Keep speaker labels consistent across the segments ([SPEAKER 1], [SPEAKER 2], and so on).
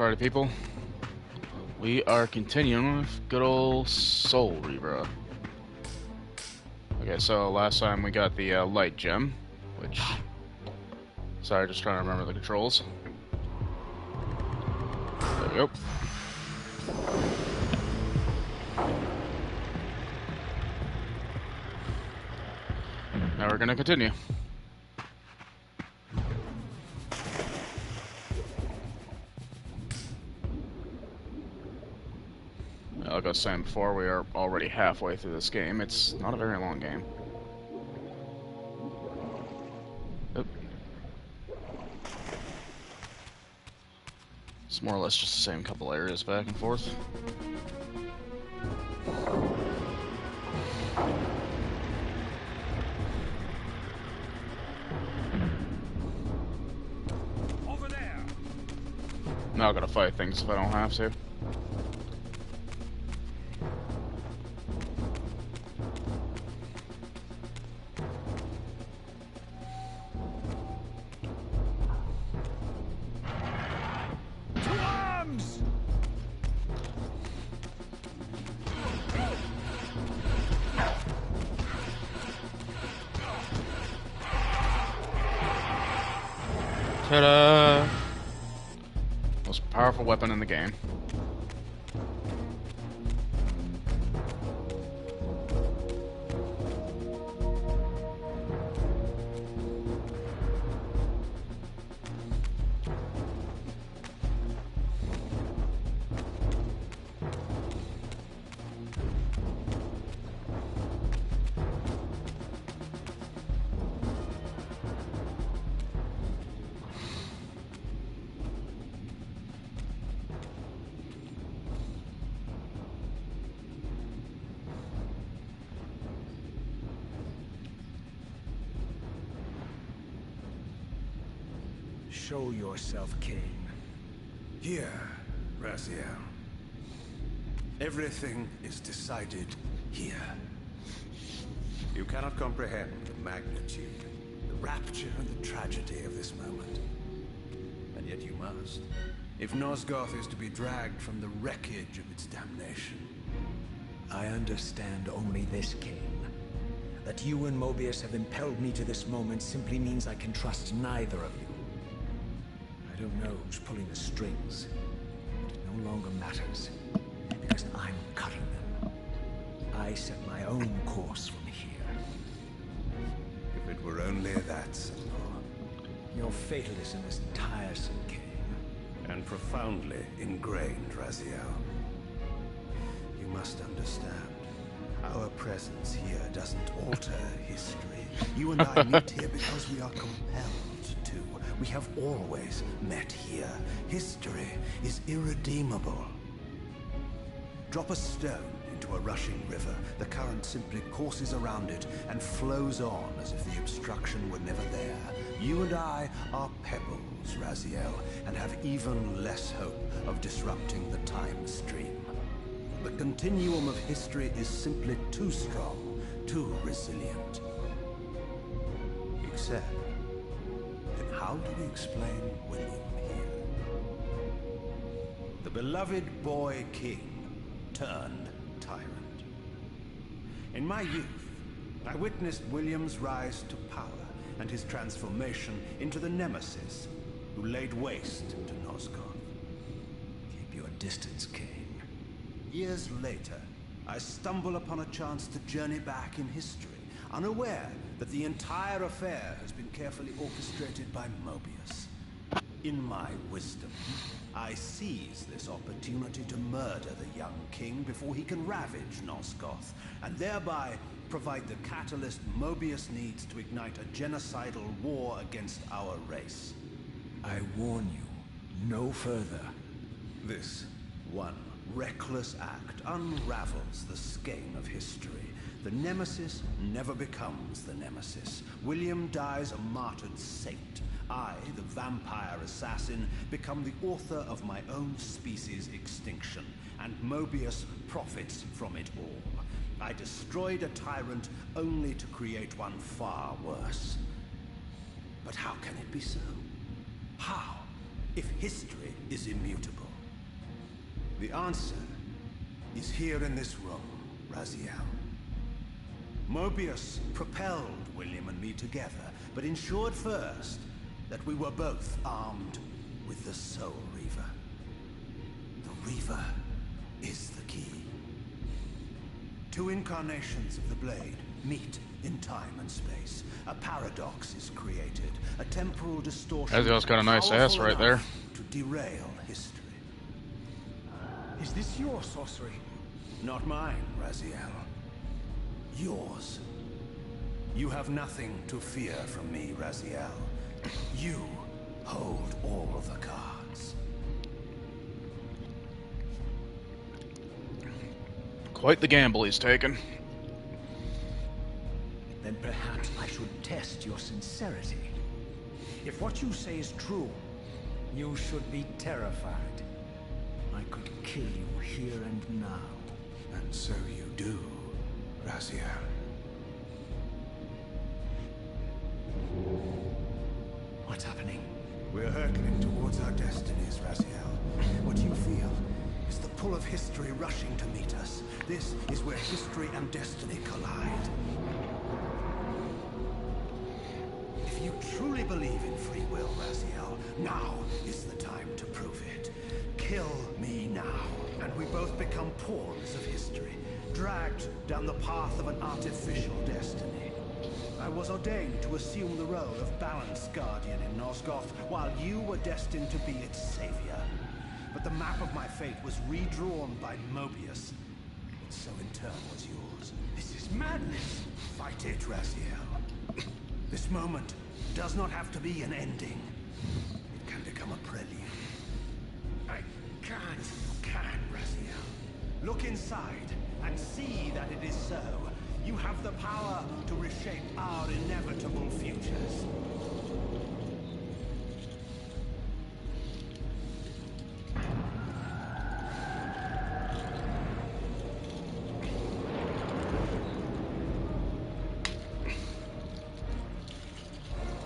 [SPEAKER 1] Party people. We are continuing with good old Soul Reaver. Okay, so last time we got the light gem, which... Sorry, just trying to remember the controls. There we go. Now we're gonna continue. Like I was saying before, we are already halfway through this game. It's not a very long game. Oop. It's more or less just the same couple areas back and forth.
[SPEAKER 2] Over there.
[SPEAKER 1] I'm not gonna fight things if I don't have to. Ta-da! Most powerful weapon in the game.
[SPEAKER 3] Show yourself, King.
[SPEAKER 2] Here, Raziel. Everything is decided here. You cannot comprehend the magnitude, the rapture and the tragedy of this moment. And yet you must. If Nosgoth is to be dragged from the wreckage of its damnation.
[SPEAKER 3] I understand only this, King. That you and Mobius have impelled me to this moment simply means I can trust neither of you. I don't know who's pulling the strings. It no longer matters, because I'm cutting them. I set my own course from here.
[SPEAKER 2] If it were only that, Senor.
[SPEAKER 3] Your fatalism is tiresome, King.
[SPEAKER 2] And profoundly ingrained, Raziel. You must understand. Our presence here doesn't alter history. You and I meet here because we are compelled to. We have always met here. History is irredeemable. Drop a stone into a rushing river. The current simply courses around it and flows on as if the obstruction were never there. You and I are pebbles, Raziel, and have even less hope of disrupting the time stream. The continuum of history is simply too strong, too resilient. Except, then how do we explain William here? The beloved boy king turned tyrant. In my youth, I witnessed William's rise to power and his transformation into the nemesis who laid waste to Nosgoth.
[SPEAKER 3] Keep your distance, King.
[SPEAKER 2] Years later, I stumble upon a chance to journey back in history, unaware that the entire affair has been carefully orchestrated by Mobius. In my wisdom, I seize this opportunity to murder the young king before he can ravage Nosgoth, and thereby provide the catalyst Mobius needs to ignite a genocidal war against our race.
[SPEAKER 3] I warn you, no further.
[SPEAKER 2] This one reckless act unravels the skein of history. The nemesis never becomes the nemesis. William dies a martyred saint. I, the vampire assassin, become the author of my own species' extinction, and Mobius profits from it all. I destroyed a tyrant only to create one far worse. But how can it be so? How, if history is immutable? The answer is here in this room, Raziel. Mobius propelled William and me together, but ensured first that we were both armed with the Soul Reaver. The Reaver is the key. Two incarnations of the blade meet in time and space. A paradox is created, a temporal distortion.
[SPEAKER 1] Raziel's got a nice ass right there.
[SPEAKER 2] To derail history.
[SPEAKER 3] Is this your sorcery?
[SPEAKER 2] Not mine, Raziel. Yours. You have nothing to fear from me, Raziel. You hold all the cards.
[SPEAKER 1] Quite the gamble he's taken.
[SPEAKER 3] Then perhaps I should test your sincerity. If what you say is true, you should be terrified. I could kill you here and now.
[SPEAKER 2] And so you do, Raziel.
[SPEAKER 3] What's happening?
[SPEAKER 2] We're hurtling towards our destinies, Raziel. What you feel is the pull of history rushing to meet us. This is where history and destiny collide. If you truly believe in free will, Raziel, now is the time to prove it. Kill me now, and we both become pawns of history, dragged down the path of an artificial destiny. I was ordained to assume the role of Balance Guardian in Nosgoth, while you were destined to be its savior. But the map of my fate was redrawn by Mobius, and so in turn was yours. This is madness! Fight it, Raziel. This moment does not have to be an ending. It can become a prelude. I can't. You can, Raziel. Look inside and see that it is so. You have the power to reshape our inevitable futures.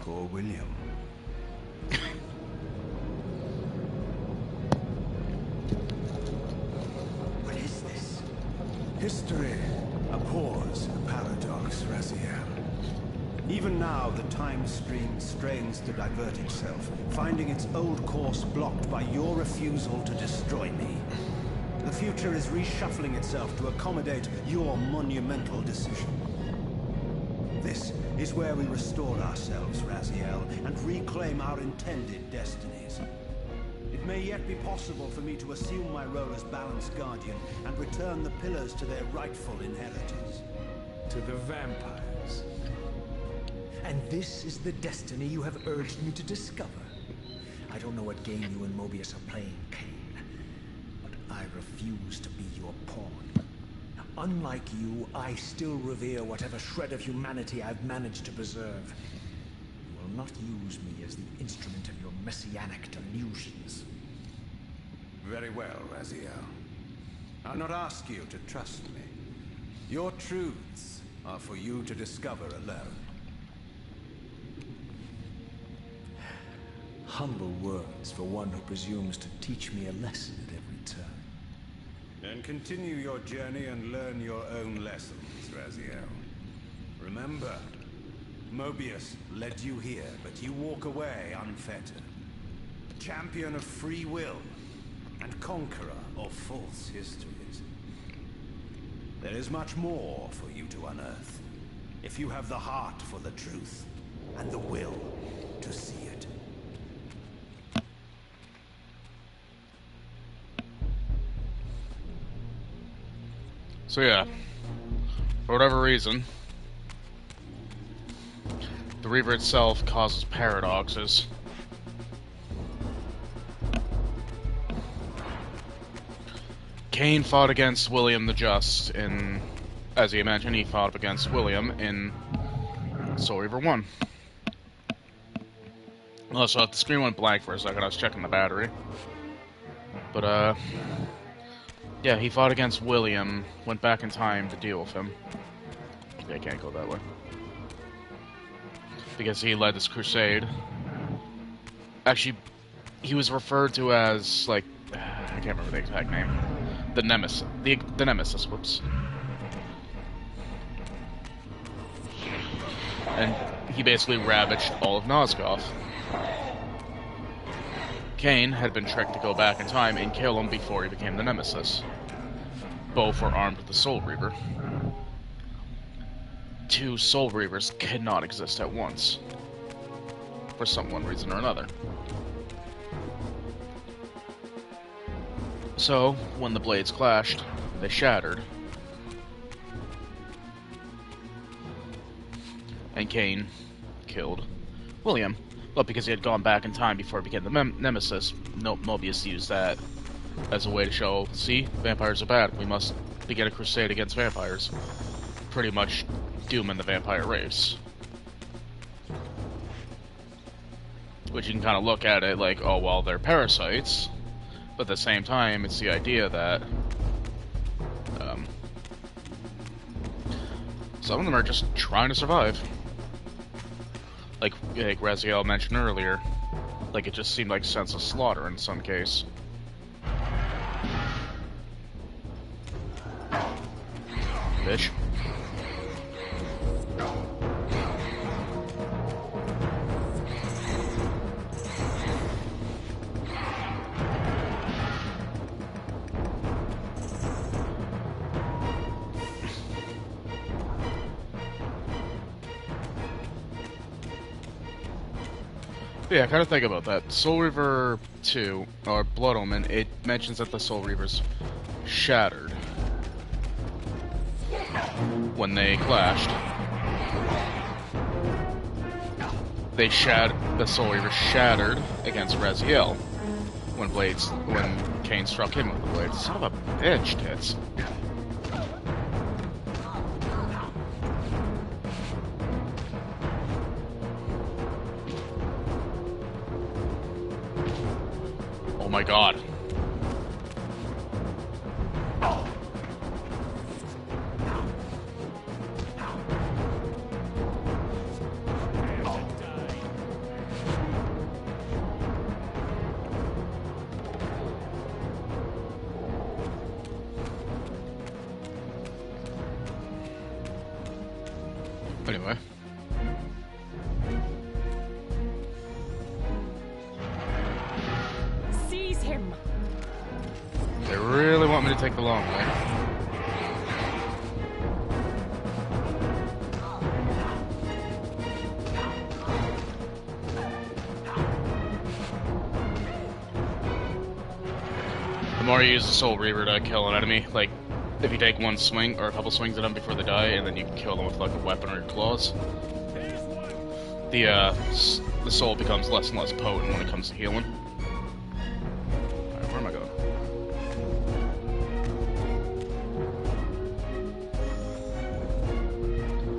[SPEAKER 2] Poor William.
[SPEAKER 3] What is this?
[SPEAKER 2] History abhors a paradox, Raziel. Even now, the time stream strains to divert itself, finding its old course blocked by your refusal to destroy me. The future is reshuffling itself to accommodate your monumental decision. This is where we restore ourselves, Raziel, and reclaim our intended destinies. It may yet be possible for me to assume my role as Balance Guardian and return the pillars to their rightful inheritors.
[SPEAKER 3] To the vampires. And this is the destiny you have urged me to discover. I don't know what game you and Mobius are playing, Kane, but I refuse to be your pawn. Unlike you, I still revere whatever shred of humanity I've managed to preserve. You will not use me as the instrument of your messianic delusions.
[SPEAKER 2] Very well, Raziel. I'll not ask you to trust me. Your truths are for you to discover alone.
[SPEAKER 3] Humble words for one who presumes to teach me a lesson at every turn.
[SPEAKER 2] Then continue your journey and learn your own lessons, Raziel. Remember, Mobius led you here, but you walk away unfettered. Champion of free will and conqueror of false histories. There is much more for you to unearth, if you have the heart for the truth and the will to see it.
[SPEAKER 1] So yeah, for whatever reason, the Reaver itself causes paradoxes. Kane fought against William the Just in, as you imagine, he fought against William in Soul Reaver 1. Also, the screen went blank for a second, I was checking the battery. But, yeah, he fought against William, went back in time to deal with him. Yeah, I can't go that way. Because he led this crusade. Actually, he was referred to as, like, I can't remember the exact name. The Nemesis. The Nemesis, whoops. And he basically ravaged all of Nosgoth. Kain had been tricked to go back in time and kill him before he became the Nemesis. Both were armed with the Soul Reaver. Two Soul Reavers cannot exist at once, for some one reason or another. So, when the blades clashed, they shattered. And Kain killed William. But because he had gone back in time before he became the Nemesis, Mobius used that as a way to show, see, vampires are bad. We must begin a crusade against vampires. Pretty much dooming the vampire race. Which you can kind of look at it like, oh, well, they're parasites. But at the same time, it's the idea that some of them are just trying to survive. Like Raziel mentioned earlier, like it just seemed like senseless slaughter in some case. Bitch. Yeah, kind of think about that. Soul Reaver 2, or Blood Omen, it mentions that the Soul Reavers shattered when they clashed. The Soul Reaver shattered against Raziel when Kain struck him with the blades. Son of a bitch, tits. Oh my god. Anyway.
[SPEAKER 4] Seize him.
[SPEAKER 1] They really want me to take the long way. The more you use the Soul Reaver to kill an enemy, like, if you take one swing or a couple swings at them before they die, and then you can kill them with like a weapon or your claws, the soul becomes less and less potent when it comes to healing. Alright, where am I going?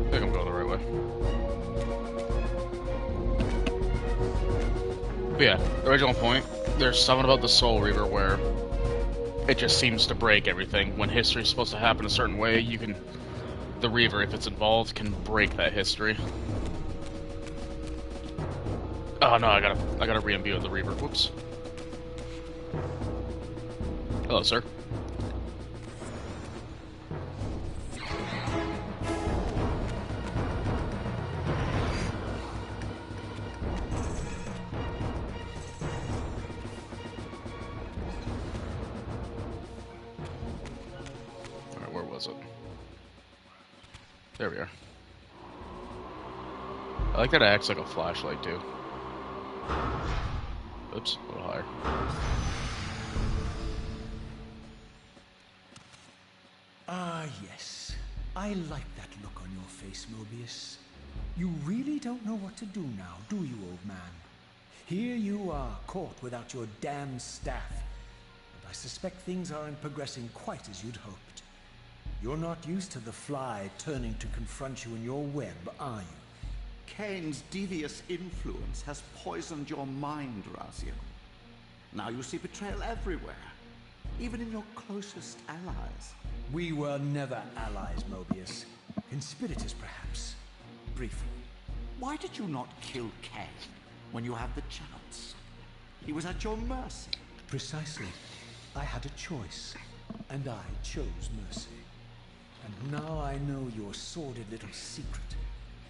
[SPEAKER 1] I think I'm going the right way. But yeah, the original point, there's something about the Soul Reaver where it just seems to break everything. When history's supposed to happen a certain way, the Reaver, if it's involved, can break that history. Oh no, I gotta re-imbue with the Reaver. Whoops. Hello, sir. Alright, where was it? There we are. I like that it acts like a flashlight, too. Oops, a little higher.
[SPEAKER 3] Ah, yes. I like that look on your face, Mobius. You really don't know what to do now, do you, old man? Here you are, caught without your damn staff. And I suspect things aren't progressing quite as you'd hoped. You're not used to the fly turning to confront you in your web, are you?
[SPEAKER 5] Kain's devious influence has poisoned your mind, Raziel. Now you see betrayal everywhere, even in your closest allies.
[SPEAKER 3] We were never allies, Mobius. Conspirators, perhaps. Briefly.
[SPEAKER 5] Why did you not kill Kain when you had the chance? He was at your mercy.
[SPEAKER 3] Precisely. I had a choice, and I chose mercy. And now I know your sordid little secret.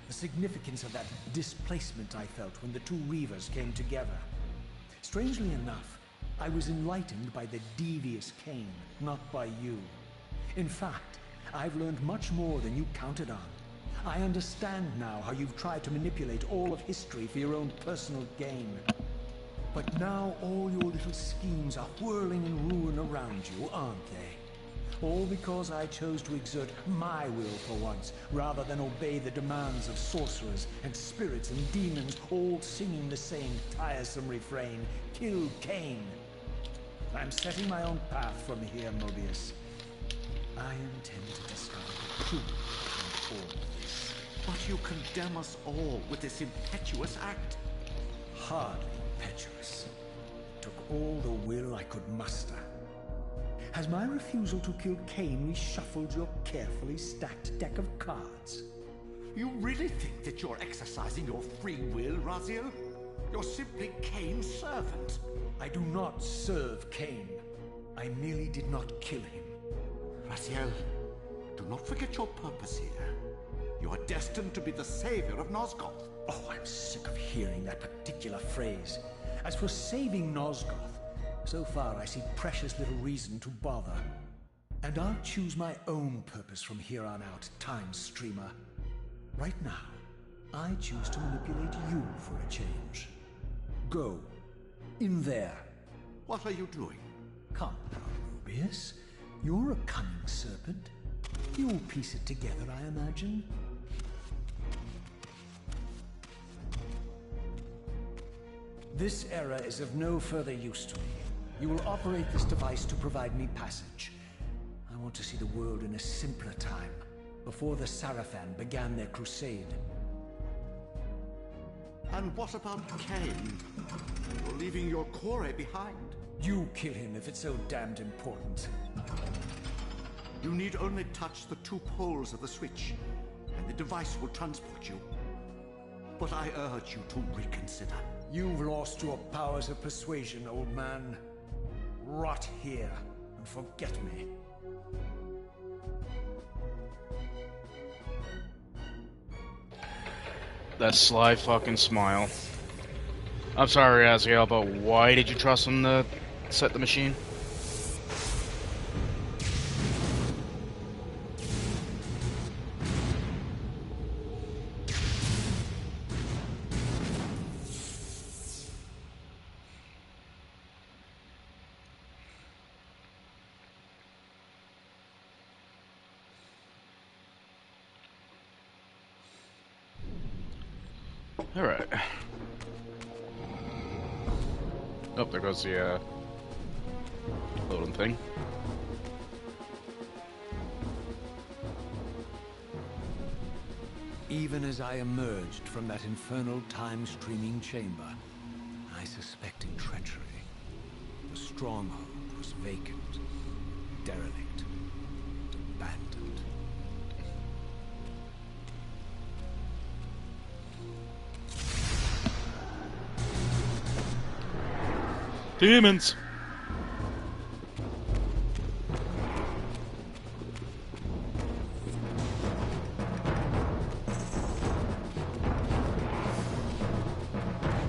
[SPEAKER 3] The significance of that displacement I felt when the two Reavers came together. Strangely enough, I was enlightened by the devious Cain, not by you. In fact, I've learned much more than you counted on. I understand now how you've tried to manipulate all of history for your own personal gain. But now all your little schemes are whirling in ruin around you, aren't they? All because I chose to exert my will for once, rather than obey the demands of sorcerers and spirits and demons, all singing the same tiresome refrain, "Kill Cain." I'm setting my own path from here, Mobius. I intend to discover the truth in all this.
[SPEAKER 5] But you condemn us all with this impetuous act.
[SPEAKER 3] Hardly impetuous. It took all the will I could muster. Has my refusal to kill Cain reshuffled your carefully stacked deck of cards?
[SPEAKER 5] You really think that you're exercising your free will, Raziel? You're simply Cain's servant.
[SPEAKER 3] I do not serve Cain. I merely did not kill him.
[SPEAKER 5] Raziel, do not forget your purpose here. You are destined to be the savior of Nosgoth.
[SPEAKER 3] Oh, I'm sick of hearing that particular phrase. As for saving Nosgoth, so far I see precious little reason to bother. And I'll choose my own purpose from here on out, Time Streamer. Right now, I choose to manipulate you for a change. Go. In there.
[SPEAKER 5] What are you doing?
[SPEAKER 3] Come now, Mobius. You're a cunning serpent. You'll piece it together, I imagine. This error is of no further use to me. You will operate this device to provide me passage. I want to see the world in a simpler time, before the Sarafan began their crusade.
[SPEAKER 5] And what about Cain? You're leaving your core behind.
[SPEAKER 3] You kill him if it's so damned important.
[SPEAKER 5] You need only touch the two poles of the switch, and the device will transport you. But I urge you to reconsider.
[SPEAKER 3] You've lost your powers of persuasion, old man. Rot here and forget me.
[SPEAKER 1] That sly fucking smile. I'm sorry, Raziel, but why did you trust him to set the machine? Alright. Oh, there goes the, loading thing.
[SPEAKER 3] Even as I emerged from that infernal time-streaming chamber, I suspected treachery. The stronghold was vacant, derelict, abandoned.
[SPEAKER 1] Demons!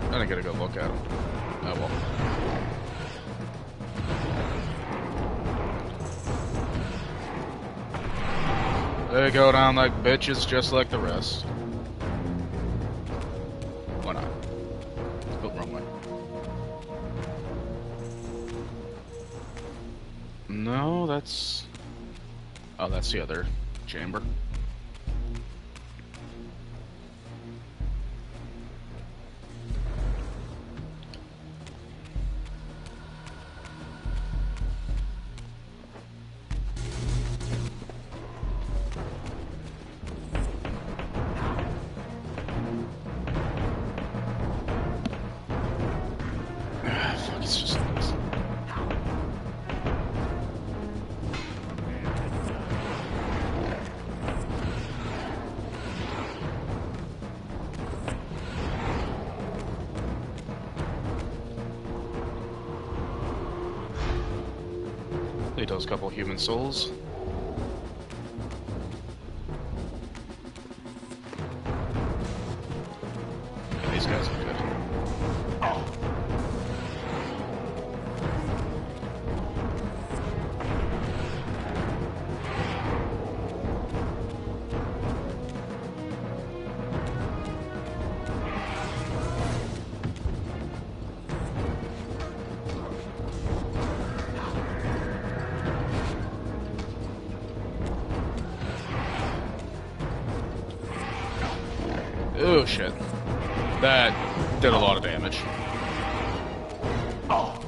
[SPEAKER 1] I didn't get a good look at him. Oh well. They go down like bitches just like the rest. Why not? Oh, wrong way. No, that's... Oh, that's the other chamber. Fuck, it's just... He does a couple human souls. Yeah, these guys are good. Oh shit. That did a lot of damage. Fuck.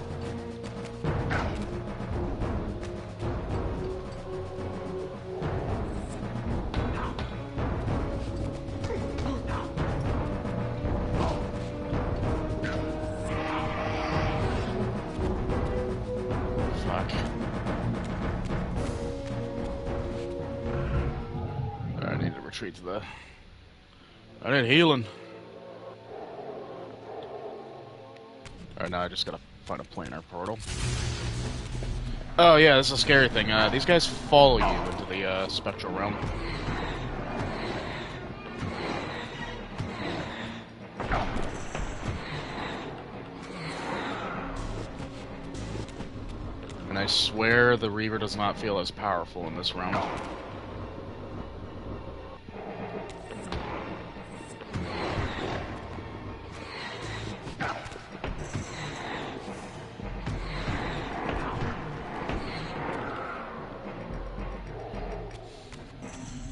[SPEAKER 1] I need to retreat to the... I need healing. Alright, now I just gotta find a planar portal. Oh yeah, this is a scary thing. These guys follow you into the spectral realm. And I swear the Reaver does not feel as powerful in this realm.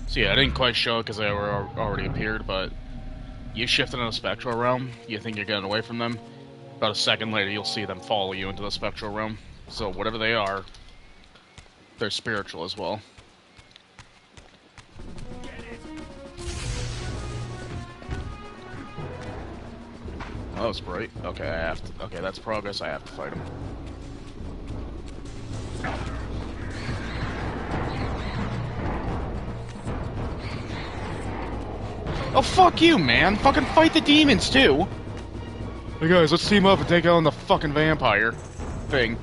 [SPEAKER 1] So yeah, I didn't quite show it because they already appeared, but you shift into the spectral realm, you think you're getting away from them, about a second later you'll see them follow you into the spectral realm. So whatever they are, they're spiritual as well. Oh, that was bright. Okay, I have to. Okay, that's progress. I have to fight him. Oh, fuck you, man! Fucking fight the demons too. Hey guys, let's team up and take on the fucking vampire thing.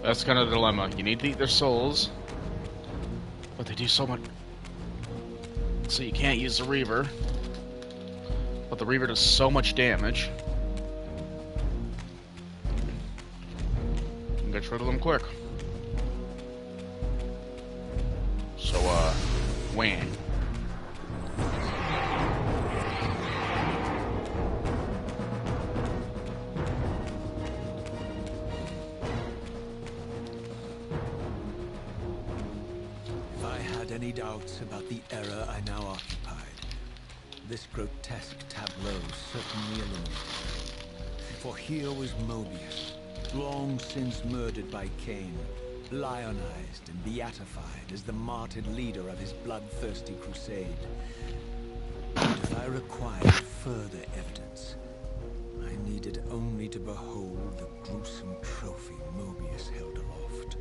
[SPEAKER 1] That's kind of the dilemma. You need to eat their souls, but they do so much. So you can't use the Reaver, but the Reaver does so much damage. And get rid of them quick. So, wham.
[SPEAKER 3] Any doubts about the era I now occupied, this grotesque tableau certainly illuminated. For here was Mobius, long since murdered by Cain, lionized and beatified as the martyred leader of his bloodthirsty crusade. But if I required further evidence, I needed only to behold the gruesome trophy Mobius held aloft.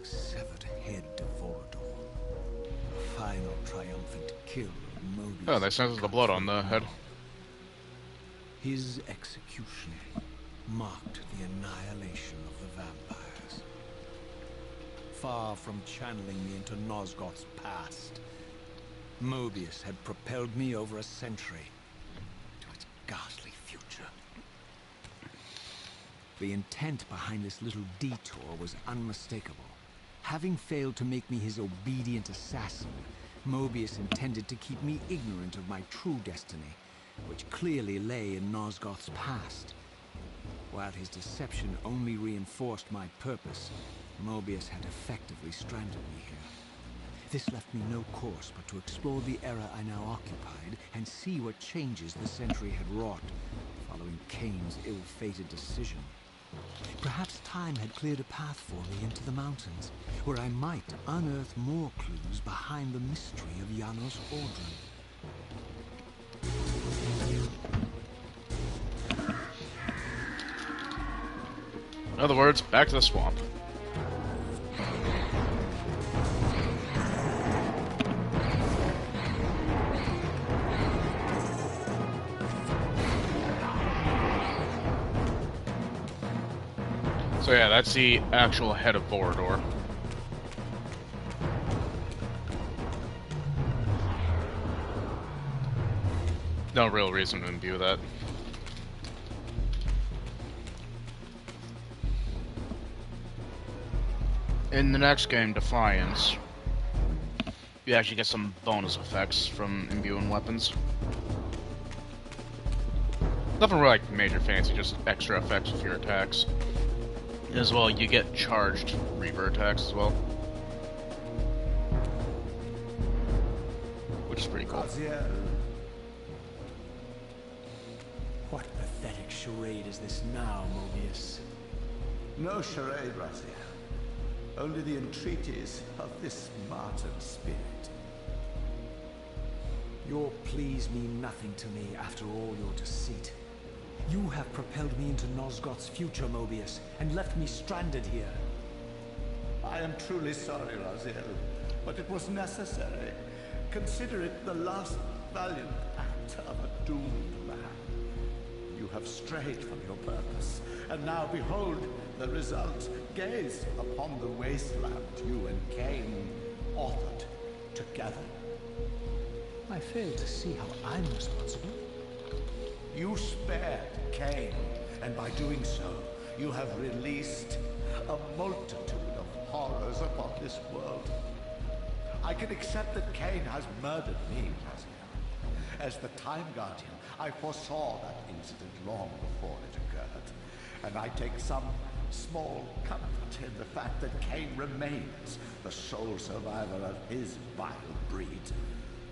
[SPEAKER 3] A severed head of Vorador. triumphant kill of Mobius.
[SPEAKER 1] Oh, they sense the blood on the head.
[SPEAKER 3] His execution marked the annihilation of the vampires. Far from channeling me into Nosgoth's past, Mobius had propelled me over a century to its ghastly future. The intent behind this little detour was unmistakable. Having failed to make me his obedient assassin, Mobius intended to keep me ignorant of my true destiny, which clearly lay in Nosgoth's past. While his deception only reinforced my purpose, Mobius had effectively stranded me here. This left me no course but to explore the era I now occupied and see what changes the century had wrought following Kain's ill-fated decision. Perhaps time had cleared a path for me into the mountains, where I might unearth more clues behind the mystery of Janos Audron.
[SPEAKER 1] In other words, back to the swamp. So yeah, that's the actual head of Borodor. No real reason to imbue that. In the next game, Defiance, you actually get some bonus effects from imbuing weapons. Nothing really like major fancy, just extra effects with your attacks. As well, you get charged Reaver attacks as well, which is pretty cool.
[SPEAKER 3] What pathetic charade is this now, Mobius?
[SPEAKER 5] No charade, Raziel. Only the entreaties of this martyred spirit.
[SPEAKER 3] Your pleas mean nothing to me after all your deceit. You have propelled me into Nosgoth's future, Mobius, and left me stranded here.
[SPEAKER 5] I am truly sorry, Raziel, but it was necessary. Consider it the last valiant act of a doomed man. You have strayed from your purpose, and now behold the result. Gaze upon the wasteland you and Kain authored together.
[SPEAKER 3] I fail to see how I'm responsible.
[SPEAKER 5] You spared Kain, and by doing so, you have released a multitude of horrors upon this world. I can accept that Kain has murdered me, Raziel. As the Time Guardian, I foresaw that incident long before it occurred, and I take some small comfort in the fact that Kain remains the sole survivor of his vile breed.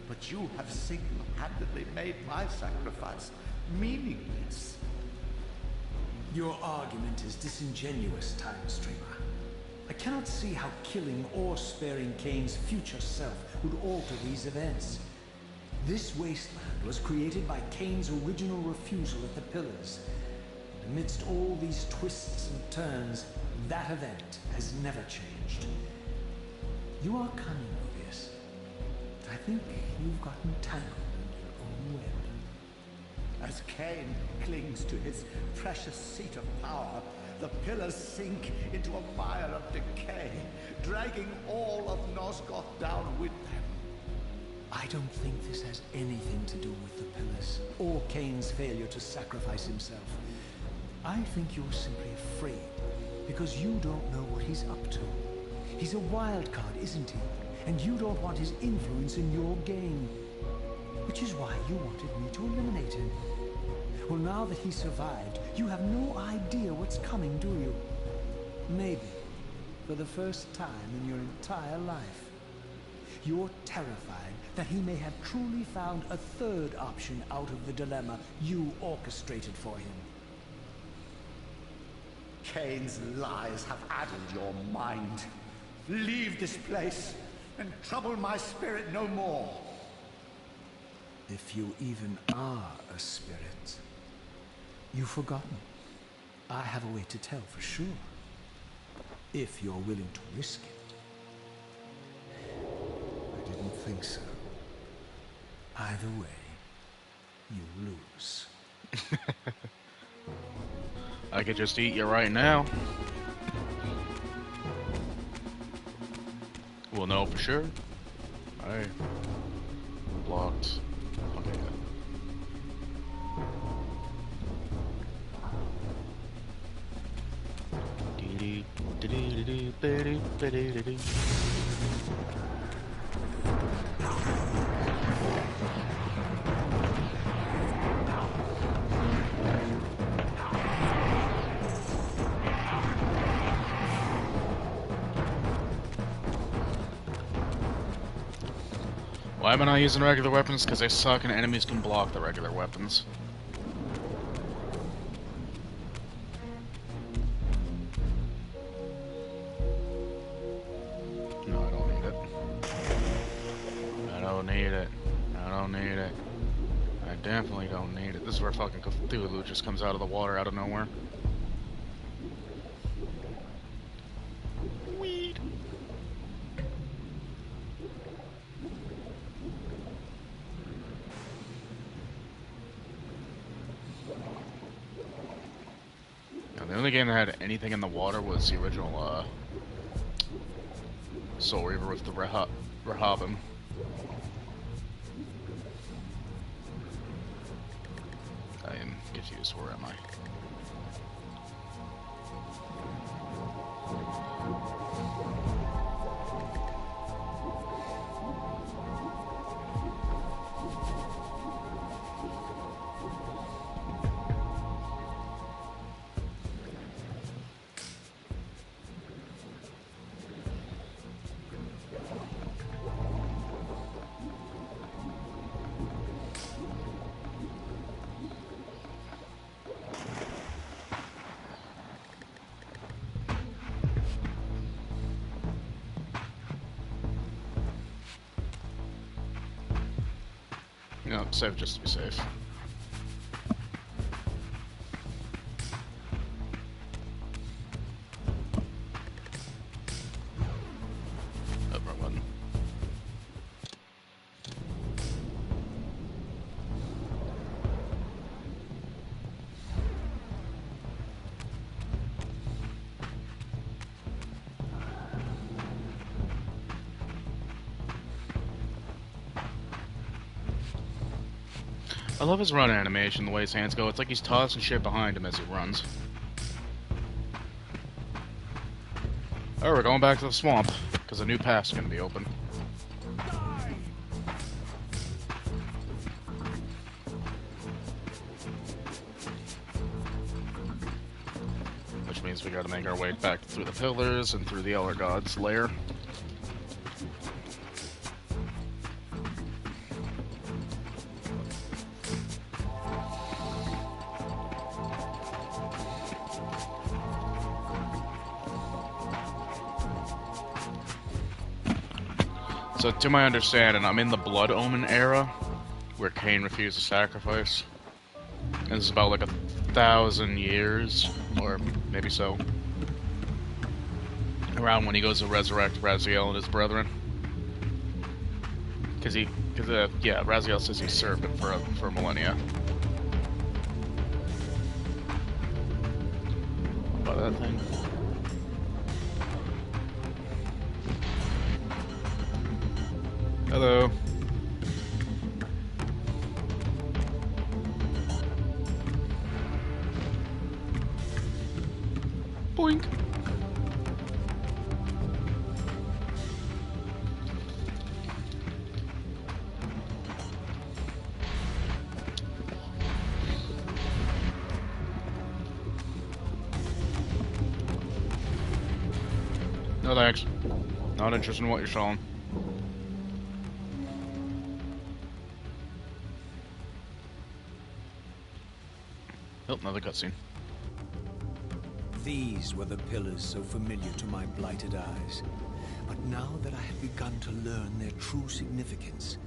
[SPEAKER 5] But you have single-handedly made my sacrifice meaningless.
[SPEAKER 3] Your argument is disingenuous, Time Streamer. I cannot see how killing or sparing Kain's future self would alter these events. This wasteland was created by Kain's original refusal at the Pillars. And amidst all these twists and turns, that event has never changed. You are cunning, Mobius. I think you've gotten tangled in your own web.
[SPEAKER 5] As Kain clings to his precious seat of power, the pillars sink into a mire of decay, dragging all of Nosgoth down with them.
[SPEAKER 3] I don't think this has anything to do with the pillars, or Kain's failure to sacrifice himself. I think you're simply afraid, because you don't know what he's up to. He's a wild card, isn't he? And you don't want his influence in your game. Which is why you wanted me to eliminate him. Well, now that he survived, you have no idea what's coming, do you? Maybe, for the first time in your entire life, you're terrified that he may have truly found a third option out of the dilemma you orchestrated for him.
[SPEAKER 5] Kain's lies have addled your mind. Leave this place and trouble my spirit no more.
[SPEAKER 3] If you even are a spirit. You've forgotten. I have a way to tell for sure. If you're willing to risk it.
[SPEAKER 2] I didn't think so.
[SPEAKER 3] Either way, you lose.
[SPEAKER 1] I could just eat you right now. We'll know for sure. Alright. Blocked. Okay. Why am I not using regular weapons? Because they suck and enemies can block the regular weapons. No, I don't need it. I don't need it. I don't need it. I definitely don't need it. This is where fucking Cthulhu just comes out of the water out of nowhere. Weed. Now, the only game that had anything in the water was the original Soul Reaver with the Rahabim. I am confused. Where am I? You know, save just to be safe. Oh, wrong button. I love his run animation, the way his hands go. It's like he's tossing shit behind him as he runs. Oh, we're going back to the swamp, because a new path's gonna be open. Which means we gotta make our way back through the pillars and through the Elder God's lair. So, to my understanding, I'm in the Blood Omen era, where Cain refused to sacrifice. And this is about like 1,000 years, or maybe so. Around when he goes to resurrect Raziel and his brethren. Yeah, Raziel says he served him for millennia. By that thing. Hello. Boink. No thanks. Not interested in what you're selling. Oh, another cutscene.
[SPEAKER 3] These were the pillars so familiar to my blighted eyes. But now that I had begun to learn their true significance,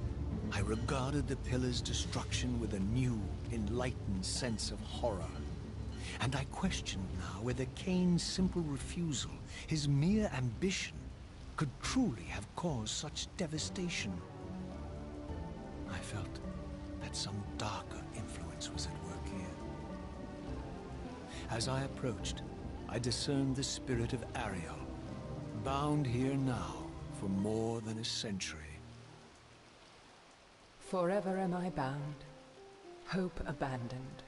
[SPEAKER 3] I regarded the pillars' destruction with a new, enlightened sense of horror. And I questioned now whether Cain's simple refusal, his mere ambition, could truly have caused such devastation. I felt that some darker influence was at work here. As I approached, I discerned the spirit of Ariel, bound here now for more than a century.
[SPEAKER 4] Forever am I bound, hope abandoned,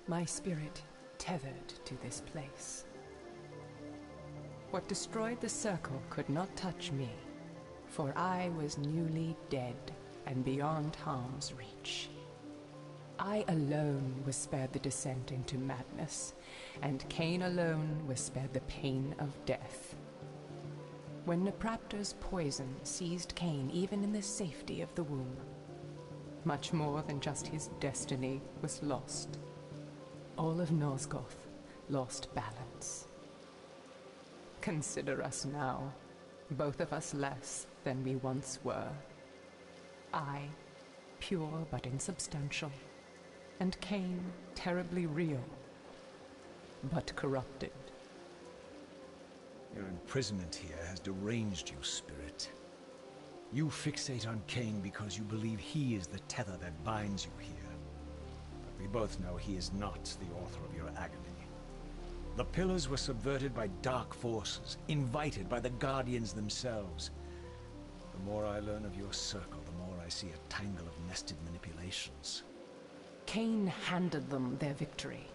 [SPEAKER 4] my spirit tethered to this place. What destroyed the circle could not touch me, for I was newly dead and beyond harm's reach. I alone was spared the descent into madness, and Cain alone was spared the pain of death. When Napraptor's poison seized Cain even in the safety of the womb, much more than just his destiny was lost. All of Nosgoth lost balance. Consider us now, both of us less than we once were. I, pure but insubstantial, and Cain, terribly real, but corrupted.
[SPEAKER 3] Your imprisonment here has deranged you, Spirit. You fixate on Cain because you believe he is the tether that binds you here. But we both know he is not the author of your agony. The pillars were subverted by dark forces, invited by the Guardians themselves. The more I learn of your circle, the more I see a tangle of nested manipulations.
[SPEAKER 4] Cain handed them their victory.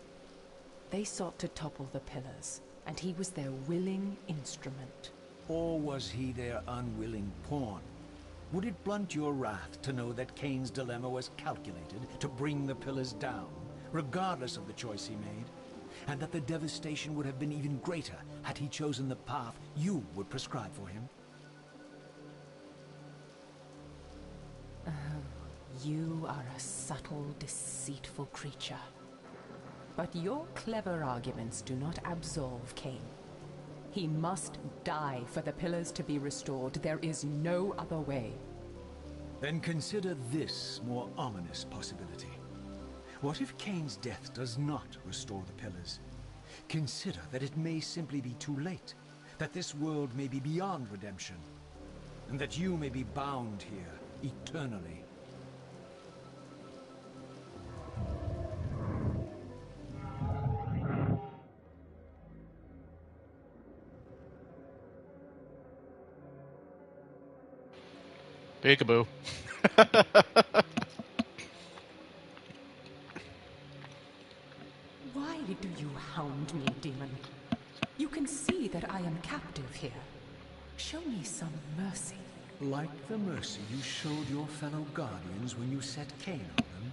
[SPEAKER 4] They sought to topple the pillars, and he was their willing instrument.
[SPEAKER 3] Or was he their unwilling pawn? Would it blunt your wrath to know that Cain's dilemma was calculated to bring the pillars down, regardless of the choice he made? And that the devastation would have been even greater had he chosen the path you would prescribe for him?
[SPEAKER 4] Oh, you are a subtle, deceitful creature. But your clever arguments do not absolve Cain. He must die for the pillars to be restored. There is no other way.
[SPEAKER 3] Then consider this more ominous possibility. What if Cain's death does not restore the pillars? Consider that it may simply be too late, that this world may be beyond redemption, and that you may be bound here eternally.
[SPEAKER 1] Peekaboo.
[SPEAKER 4] Why do you hound me, demon? You can see that I am captive here. Show me some mercy.
[SPEAKER 3] Like the mercy you showed your fellow Guardians when you set Cain on them,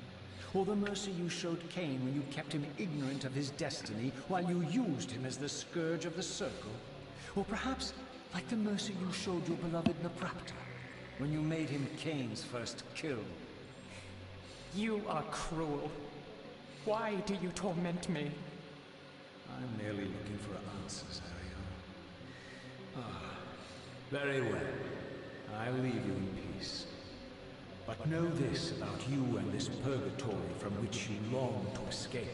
[SPEAKER 3] or the mercy you showed Cain when you kept him ignorant of his destiny while you used him as the scourge of the circle, or perhaps like the mercy you showed your beloved Napraptor when you made him Cain's first kill.
[SPEAKER 4] You are cruel. Why do you torment me?
[SPEAKER 3] I'm merely looking for answers, Ariel. Very well. I'll leave you in peace. But know this about you and this purgatory from which you long to escape.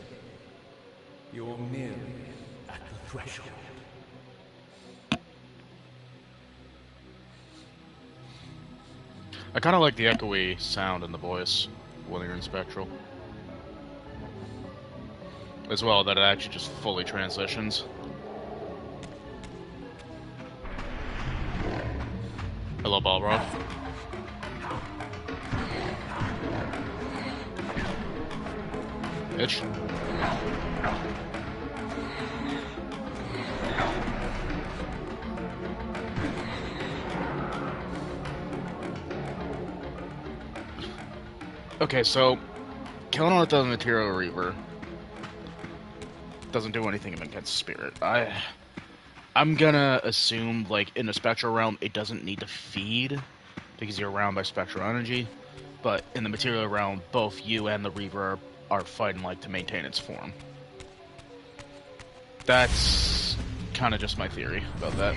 [SPEAKER 3] You're merely at the threshold.
[SPEAKER 1] I kind of like the echoey sound in the voice when you're in Spectral. As well, that it actually just fully transitions. Hello, Balrog. Bitch. Okay, so killing with the Material Reaver doesn't do anything against Spirit. I'm gonna assume, like, in the Spectral realm, it doesn't need to feed, because you're around by Spectral energy, but in the Material realm, both you and the Reaver are fighting, like, to maintain its form. That's kind of just my theory about that.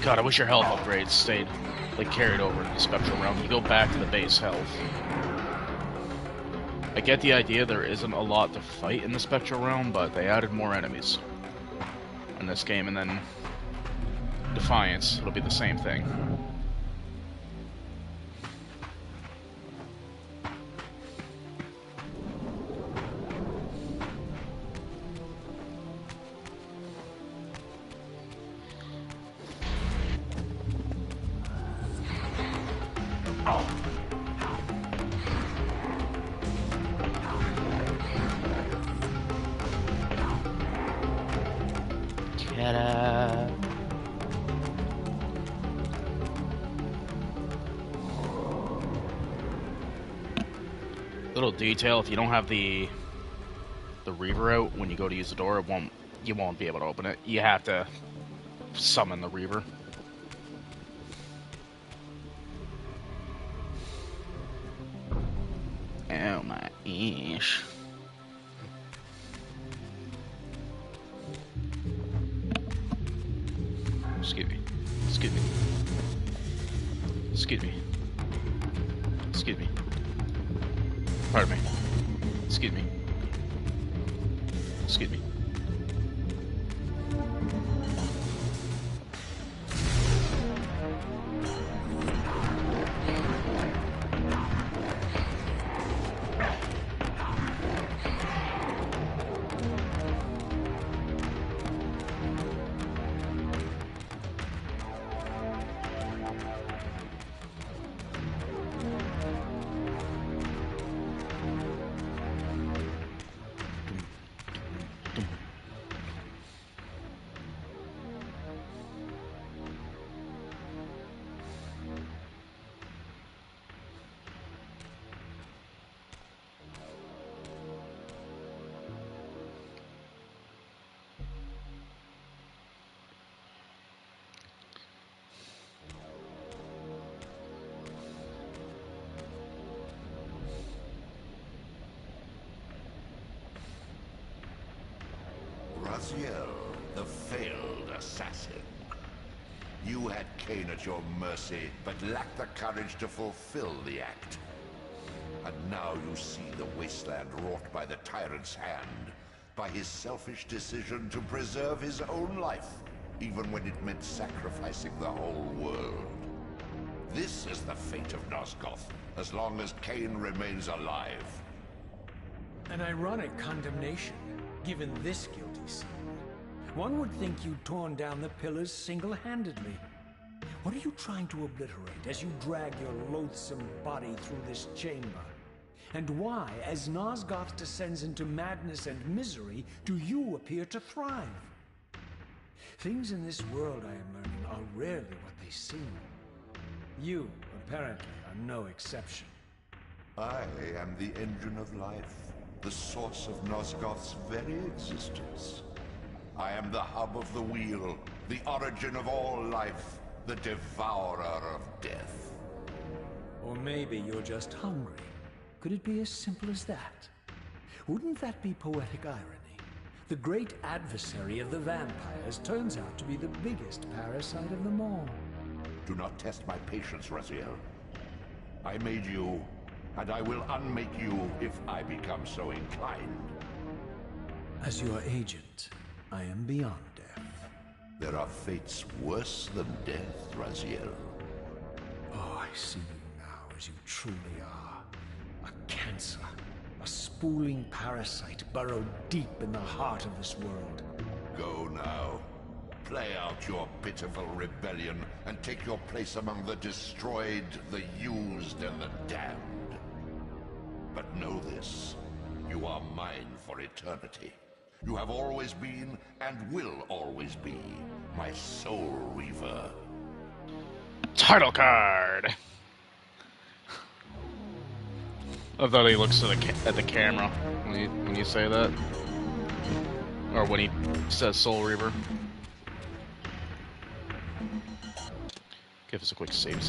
[SPEAKER 1] God, I wish your health upgrades stayed, like, carried over to the Spectral realm. You go back to the base health. I get the idea there isn't a lot to fight in the Spectral realm, but they added more enemies in this game, and then Defiance, it'll be the same thing. Ta-da. Little detail: if you don't have the Reaver out when you go to use the door, you won't be able to open it. You have to summon the Reaver. Oh my gosh. Excuse me. Excuse me. Excuse me. Excuse me. Pardon me. Excuse me. Excuse me.
[SPEAKER 5] Raziel, the failed assassin. You had Cain at your mercy, but lacked the courage to fulfill the act. And now you see the wasteland wrought by the tyrant's hand, by his selfish decision to preserve his own life, even when it meant sacrificing the whole world. This is the fate of Nosgoth, as long as Cain remains alive.
[SPEAKER 3] An ironic condemnation, given this guilty sin. One would think you'd torn down the pillars single-handedly. What are you trying to obliterate as you drag your loathsome body through this chamber? And why, as Nosgoth descends into madness and misery, do you appear to thrive? Things in this world, I am learning, are rarely what they seem. You, apparently, are no exception.
[SPEAKER 5] I am the engine of life, the source of Nosgoth's very existence. I am the hub of the wheel, the origin of all life, the devourer of death.
[SPEAKER 3] Or maybe you're just hungry. Could it be as simple as that? Wouldn't that be poetic irony? The great adversary of the vampires turns out to be the biggest parasite of them all.
[SPEAKER 5] Do not test my patience, Raziel. I made you, and I will unmake you if I become so inclined.
[SPEAKER 3] As your agent, I am beyond death.
[SPEAKER 5] There are fates worse than death, Raziel.
[SPEAKER 3] Oh, I see you now as you truly are. A cancer. A spooling parasite burrowed deep in the heart of this world.
[SPEAKER 5] Go now. Play out your pitiful rebellion and take your place among the destroyed, the used, and the damned. But know this. You are mine for eternity. You have always been, and will always be, my soul Reaver.
[SPEAKER 1] Title card! I thought he looks at the camera when you say that. Or when he says Soul Reaver. Give us a quick save.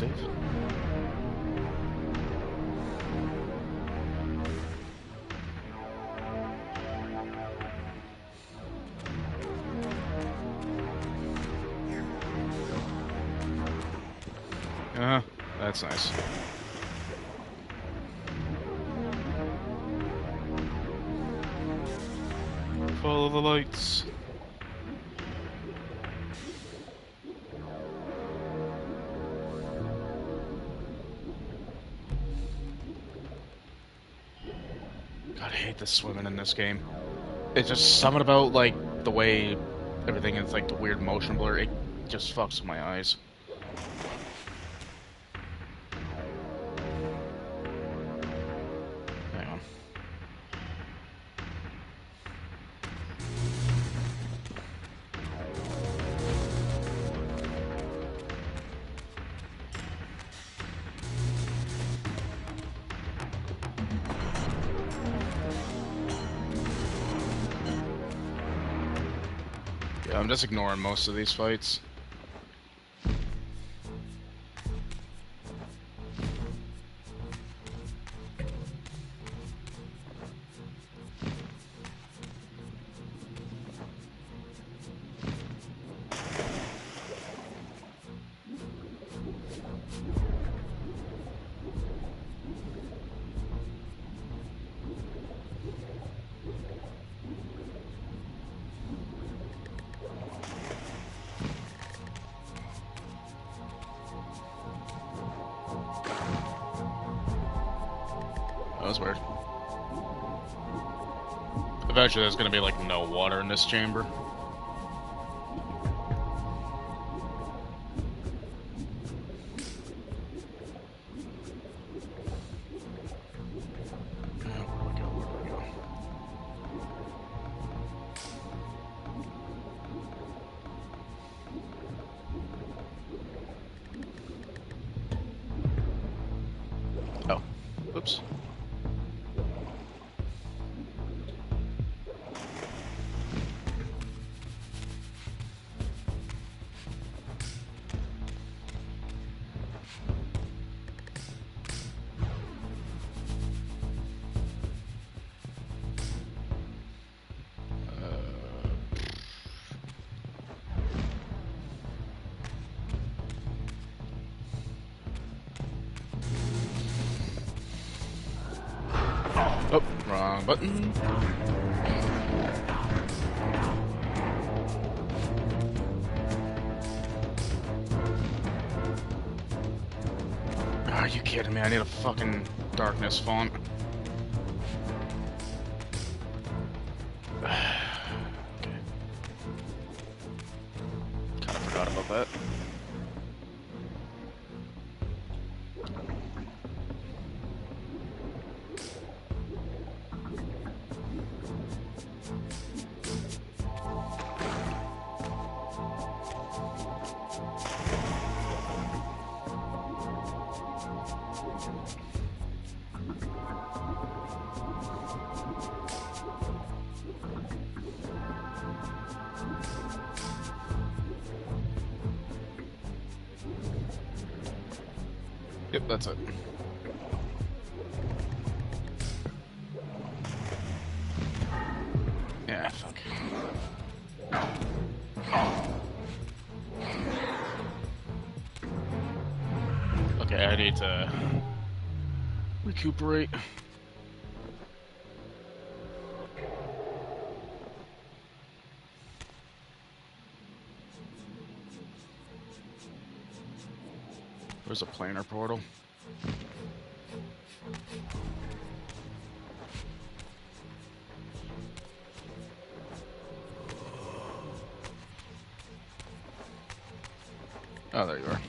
[SPEAKER 1] That's nice. Follow the lights. hate the swimming in this game. It's just something about, like, the way everything is, like, the weird motion blur. It just fucks with my eyes. Hang on. Yeah, I'm just ignoring most of these fights. That was weird. Eventually there's gonna be like no water in this chamber. Where do we go? Oh, oops. Oh, wrong button. Are you kidding me? I need a fucking darkness font. Okay. Kinda forgot about that. Yep, that's it. Yeah, fuck. Okay, I need to recuperate. There's a planar portal. Oh, there you are.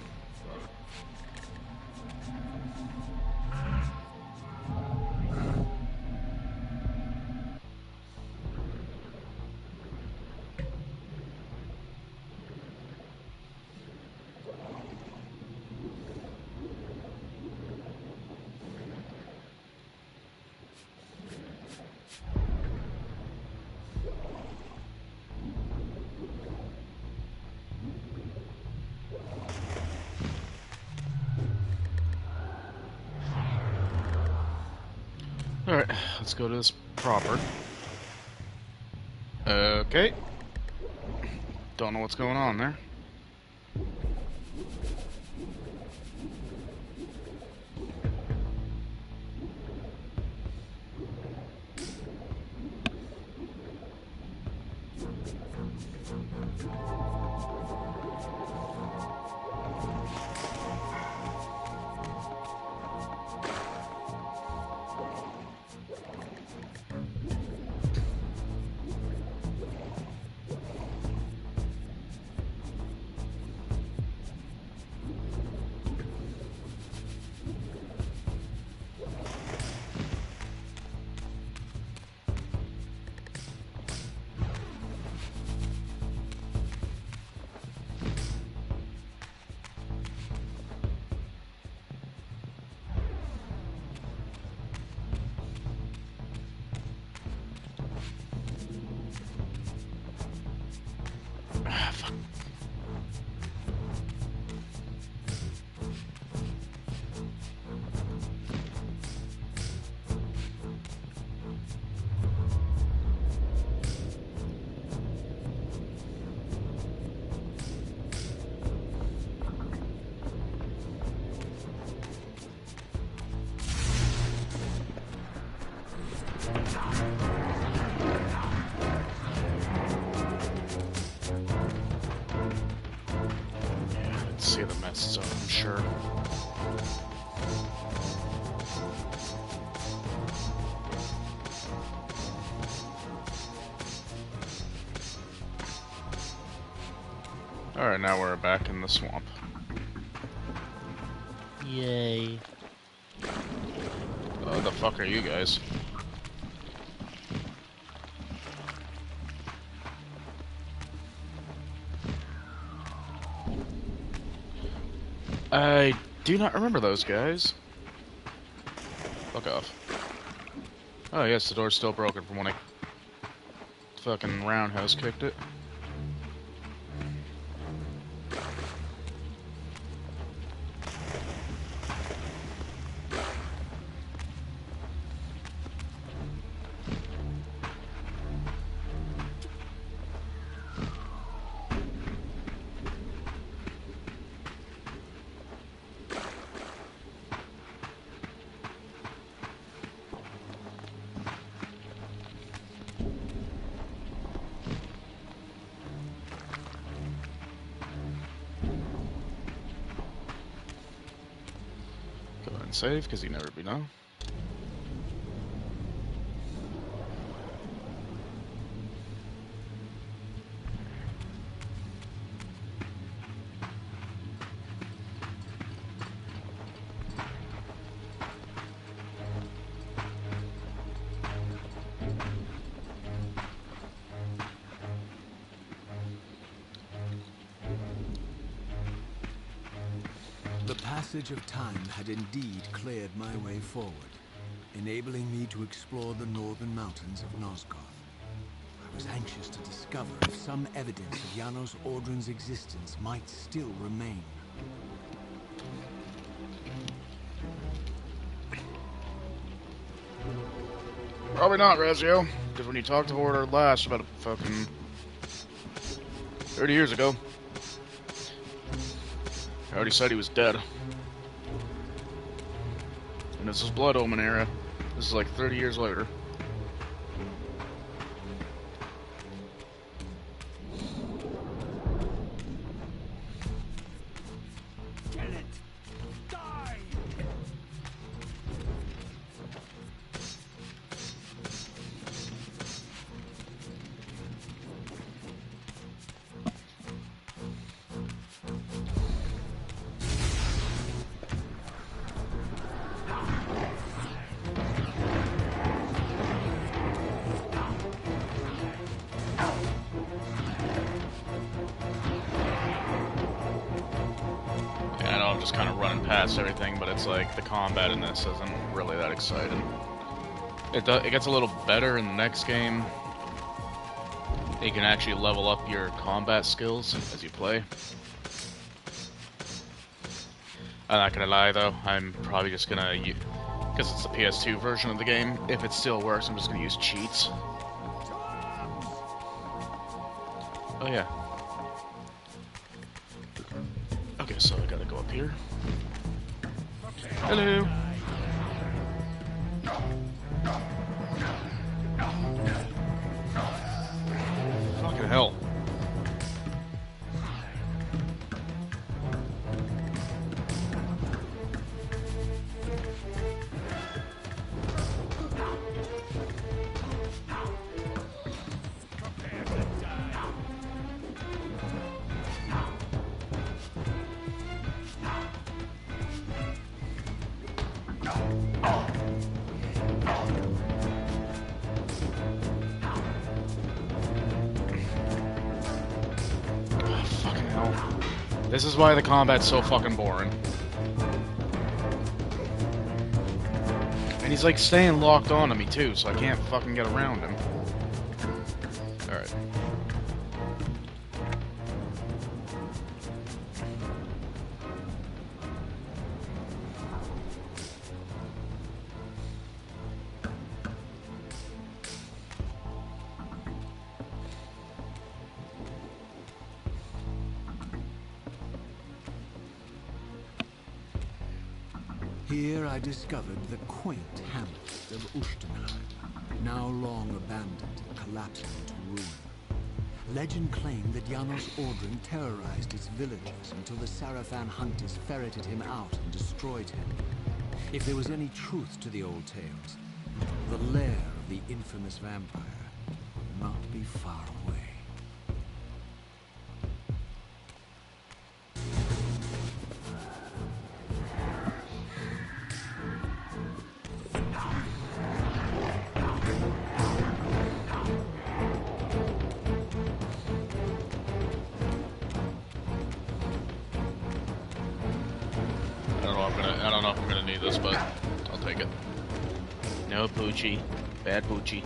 [SPEAKER 1] Alright, let's go to this proper. Okay. Don't know what's going on there. see the mist zone, I'm sure. Alright, now we're back in the swamp.
[SPEAKER 6] Yay.
[SPEAKER 1] Oh, the fuck are you guys? I do not remember those guys. Fuck off. Oh yes, the door's still broken from when I fucking roundhouse kicked it. Go ahead and save, because you never be know.
[SPEAKER 3] The passage of time had indeed cleared my way forward, enabling me to explore the northern mountains of Nosgoth. I was anxious to discover if some evidence of Janos Audron's existence might still remain.
[SPEAKER 1] Probably not, Razio. Because when you talked to Order last about fucking 30 years ago, I already said he was dead. And this is Blood Omen era. This is like 30 years later. Just kind of running past everything, but it's like the combat in this isn't really that exciting. It gets a little better in the next game. You can actually level up your combat skills as you play. I'm not gonna lie though, I'm probably just gonna, because it's the PS2 version of the game, if it still works, I'm just gonna use cheats. Oh yeah. Okay, so I gotta go up here. Hello. Fucking hell. This is why the combat's so fucking boring. And he's like staying locked onto me too, so I can't fucking get around him. Alright.
[SPEAKER 3] Here I discovered the quaint hamlet of Ustenheim, now long abandoned and collapsing into ruin. Legend claimed that Janos Ordrin terrorized its villagers until the Sarafan hunters ferreted him out and destroyed him. If there was any truth to the old tales, the lair of the infamous vampire would not be far away.
[SPEAKER 1] I don't know if I'm gonna need this, but I'll take it. No Poochie. Bad Poochie.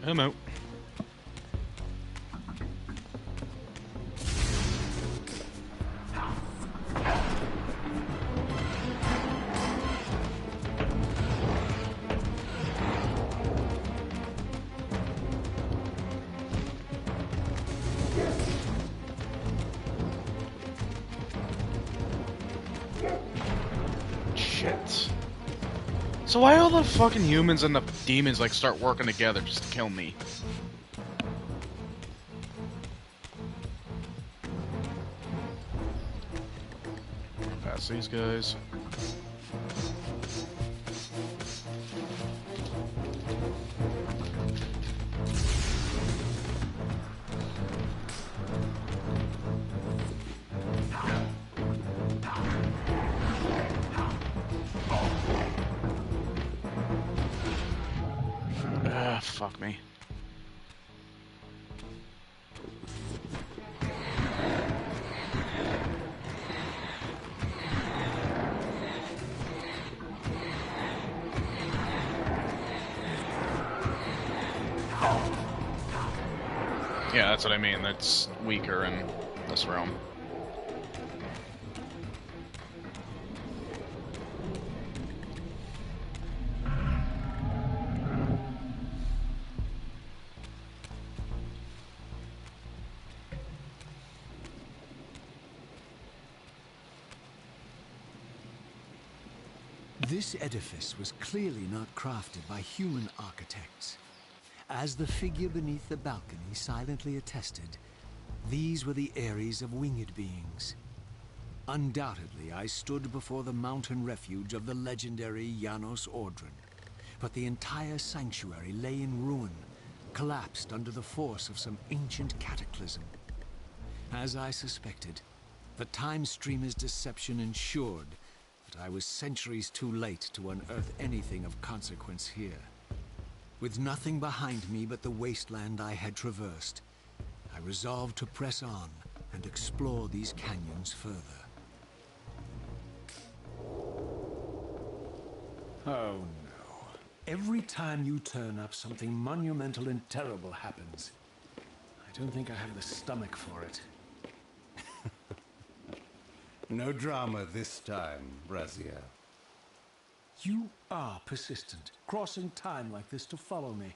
[SPEAKER 1] I'm out. Shit. So why all the fucking humans and the demons like start working together just to kill me? Pass these guys. Fuck me. Yeah, that's what I mean. That's weaker in this realm.
[SPEAKER 3] This edifice was clearly not crafted by human architects. As the figure beneath the balcony silently attested, these were the aeries of winged beings. Undoubtedly, I stood before the mountain refuge of the legendary Janos Ordrin, but the entire sanctuary lay in ruin, collapsed under the force of some ancient cataclysm. As I suspected, the Time Streamer's deception ensured that I was centuries too late to unearth anything of consequence here. With nothing behind me but the wasteland I had traversed, I resolved to press on and explore these canyons further. Oh no. Every time you turn up, something monumental and terrible happens. I don't think I have the stomach for it.
[SPEAKER 5] No drama this time, Raziel.
[SPEAKER 3] You are persistent, crossing time like this to follow me.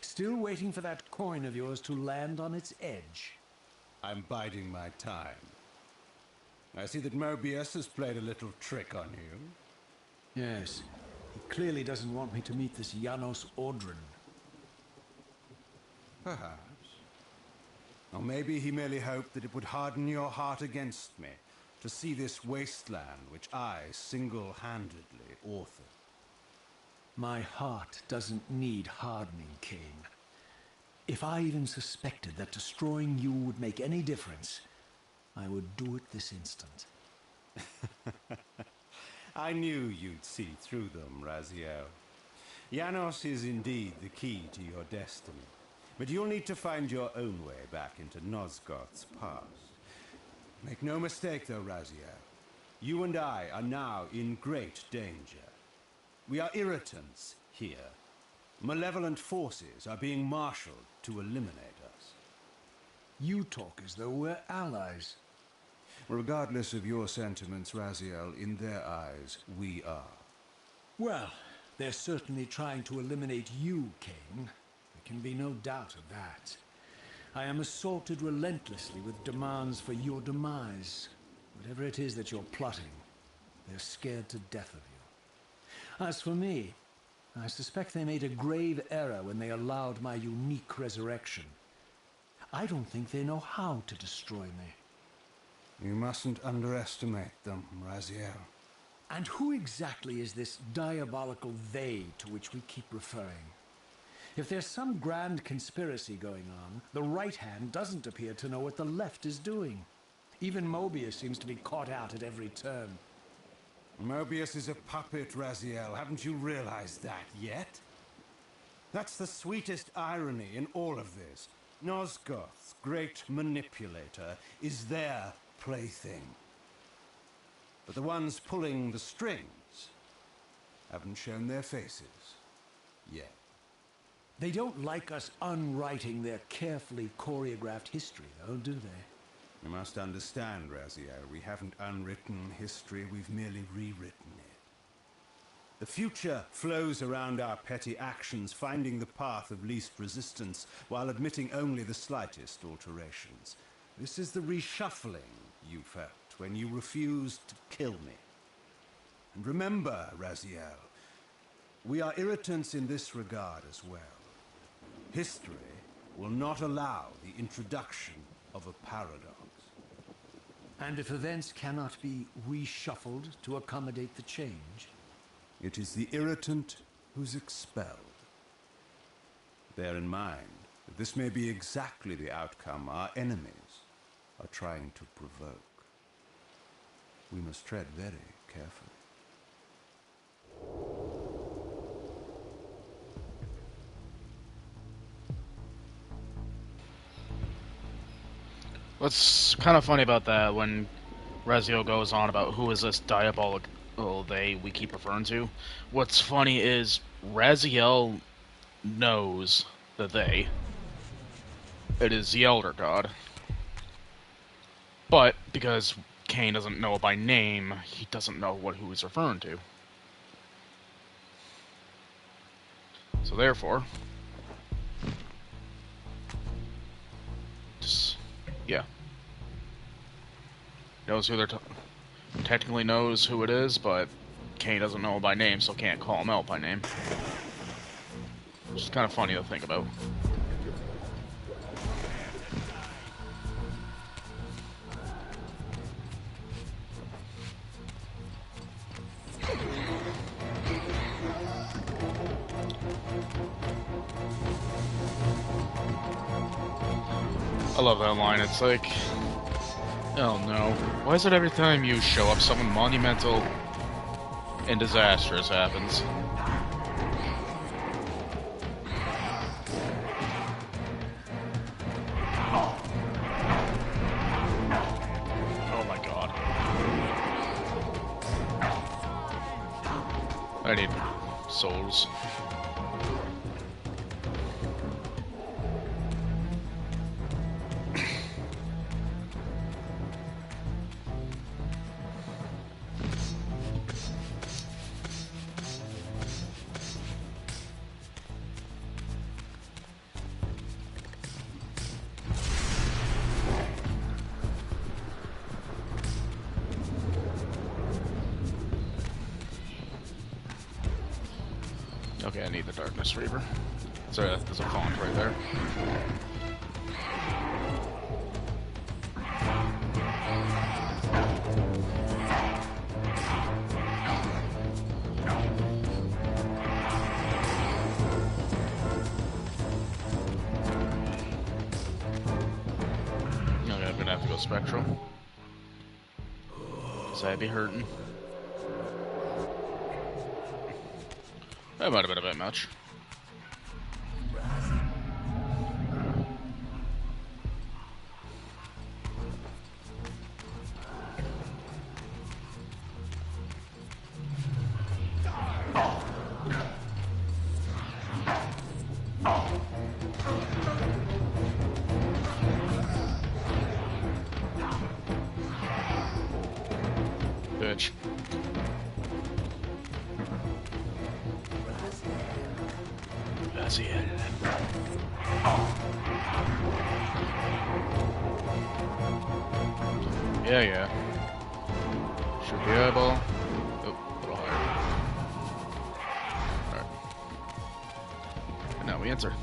[SPEAKER 3] Still waiting for that coin of yours to land on its edge.
[SPEAKER 5] I'm biding my time. I see that Mobius has played a little trick on you.
[SPEAKER 3] Yes, he clearly doesn't want me to meet this Janos Ordrin.
[SPEAKER 5] Perhaps. Or maybe he merely hoped that it would harden your heart against me, to see this wasteland which I single-handedly authored.
[SPEAKER 3] My heart doesn't need hardening, King. If I even suspected that destroying you would make any difference, I would do it this instant.
[SPEAKER 5] I knew you'd see through them, Raziel. Janos is indeed the key to your destiny, but you'll need to find your own way back into Nosgoth's past. Make no mistake, though, Raziel. You and I are now in great danger. We are irritants here. Malevolent forces are being marshaled to eliminate us.
[SPEAKER 3] You talk as though we're allies.
[SPEAKER 5] Regardless of your sentiments, Raziel, in their eyes, we are.
[SPEAKER 3] Well, they're certainly trying to eliminate you, King. There can be no doubt of that. I am assaulted relentlessly with demands for your demise. Whatever it is that you're plotting, They're scared to death of you. As for me, I suspect they made a grave error when they allowed my unique resurrection. I don't think they know how to destroy me.
[SPEAKER 2] You mustn't underestimate them, Raziel.
[SPEAKER 3] And who exactly is this diabolical they to which we keep referring? If there's some grand conspiracy going on, the right hand doesn't appear to know what the left is doing. Even Mobius seems to be caught out at every turn.
[SPEAKER 2] Mobius is a puppet, Raziel. Haven't you realized that yet? That's the sweetest irony in all of this. Nosgoth's great manipulator is their plaything. But the ones pulling the strings haven't shown their faces yet.
[SPEAKER 3] They don't like us unwriting their carefully choreographed history, though, do they?
[SPEAKER 2] You must understand, Raziel, we haven't unwritten history, we've merely rewritten it. The future flows around our petty actions, finding the path of least resistance, while admitting only the slightest alterations. This is the reshuffling you felt when you refused to kill me. And remember, Raziel, we are irritants in this regard as well. History will not allow the introduction of a paradox.
[SPEAKER 3] And if events cannot be reshuffled to accommodate the change?
[SPEAKER 2] It is the irritant who's expelled. Bear in mind that this may be exactly the outcome our enemies are trying to provoke. We must tread very carefully.
[SPEAKER 1] What's kind of funny about that when Raziel goes on about who is this diabolical they we keep referring to? What's funny is Raziel knows that it is the Elder God. But because Cain doesn't know it by name, he doesn't know who he's referring to. So therefore, yeah. Knows who they're technically knows who it is, but Cain doesn't know it by name, so can't call him out by name. Which is kind of funny to think about. I love that line. It's like, oh no, why is it every time you show up something monumental and disastrous happens? Oh my god. I need souls. Okay, I need the Darkness Reaver. There's a font right there. Okay, I'm gonna have to go Spectral. Cause I'd be hurting. That might have been a bit much. Bitch. Raziel. Yeah. Should be able we enter.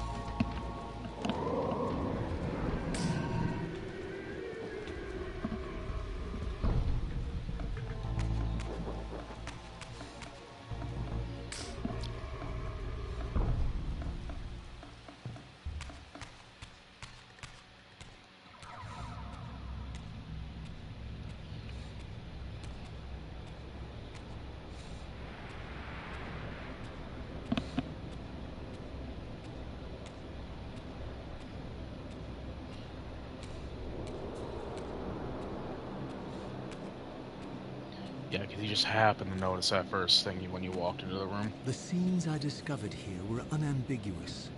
[SPEAKER 1] Yeah, because you just happened to notice that first thing when you walked into the room.
[SPEAKER 3] The scenes I discovered here were unambiguous.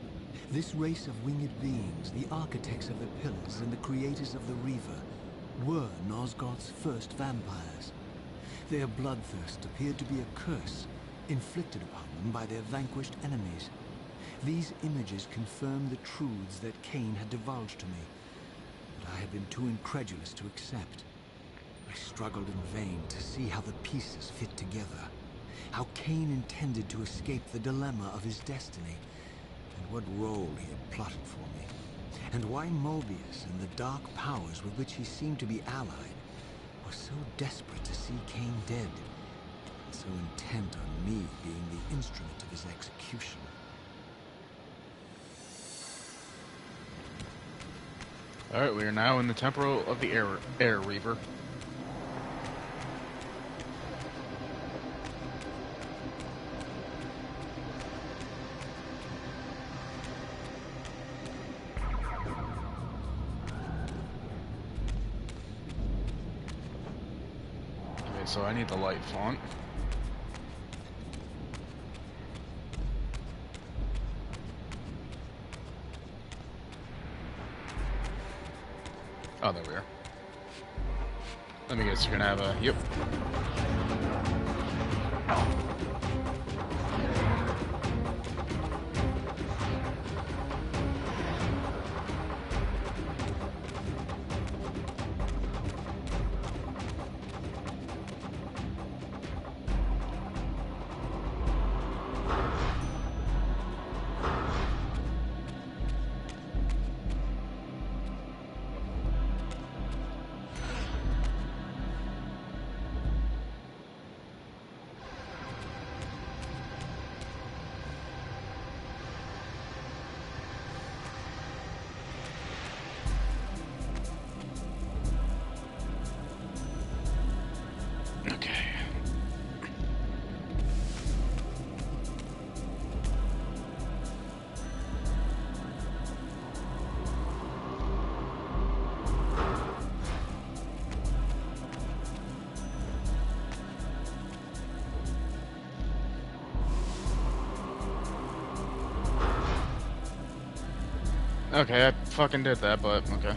[SPEAKER 3] This race of winged beings, the architects of the pillars and the creators of the Reaver, were Nosgoth's first vampires. Their bloodthirst appeared to be a curse, inflicted upon them by their vanquished enemies. These images confirmed the truths that Cain had divulged to me, but I had been too incredulous to accept. I struggled in vain to see how the pieces fit together, how Cain intended to escape the dilemma of his destiny, and what role he had plotted for me, and why Mobius and the dark powers with which he seemed to be allied were so desperate to see Cain dead, and so intent on me being the instrument of his execution.
[SPEAKER 1] Alright, we are now in the Temple of the Air Reaver. Okay, so I need the light font. Oh, there we are. Let me guess, you're gonna have a... Yep. Okay. Okay, I fucking did that, but okay.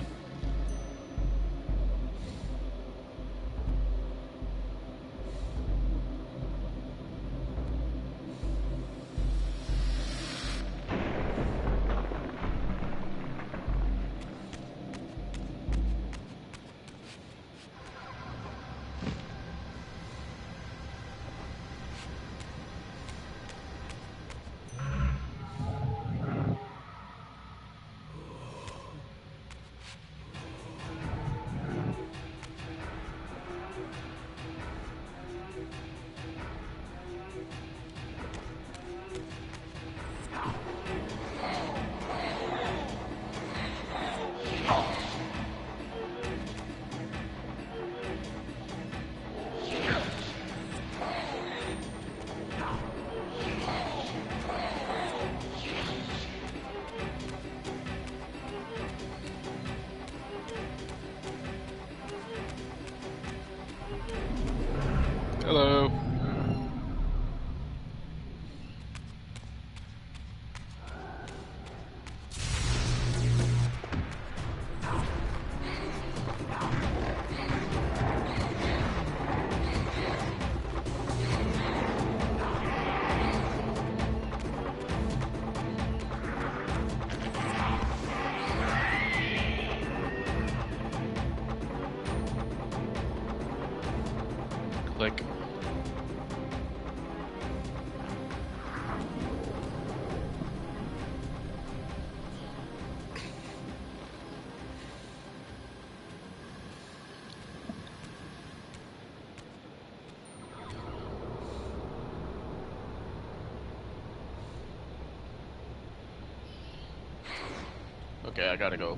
[SPEAKER 1] Okay, I gotta go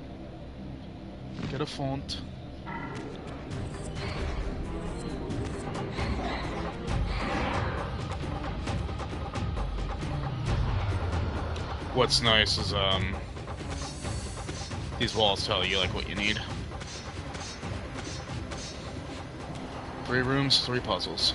[SPEAKER 1] get a font. What's nice is, these walls tell you, like, what you need. 3 rooms, 3 puzzles.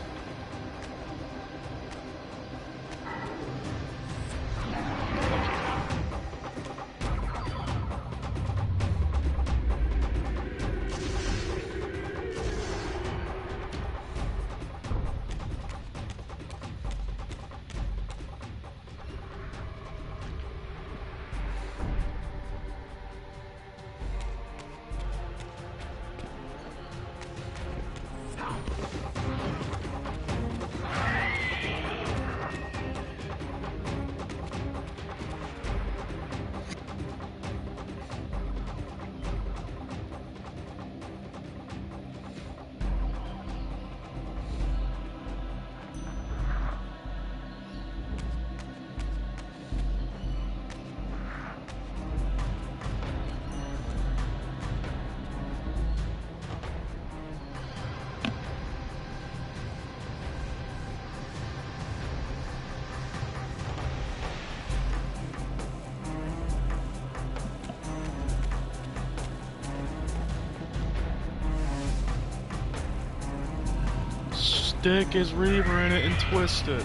[SPEAKER 1] Stick his Reaver in it and twist it.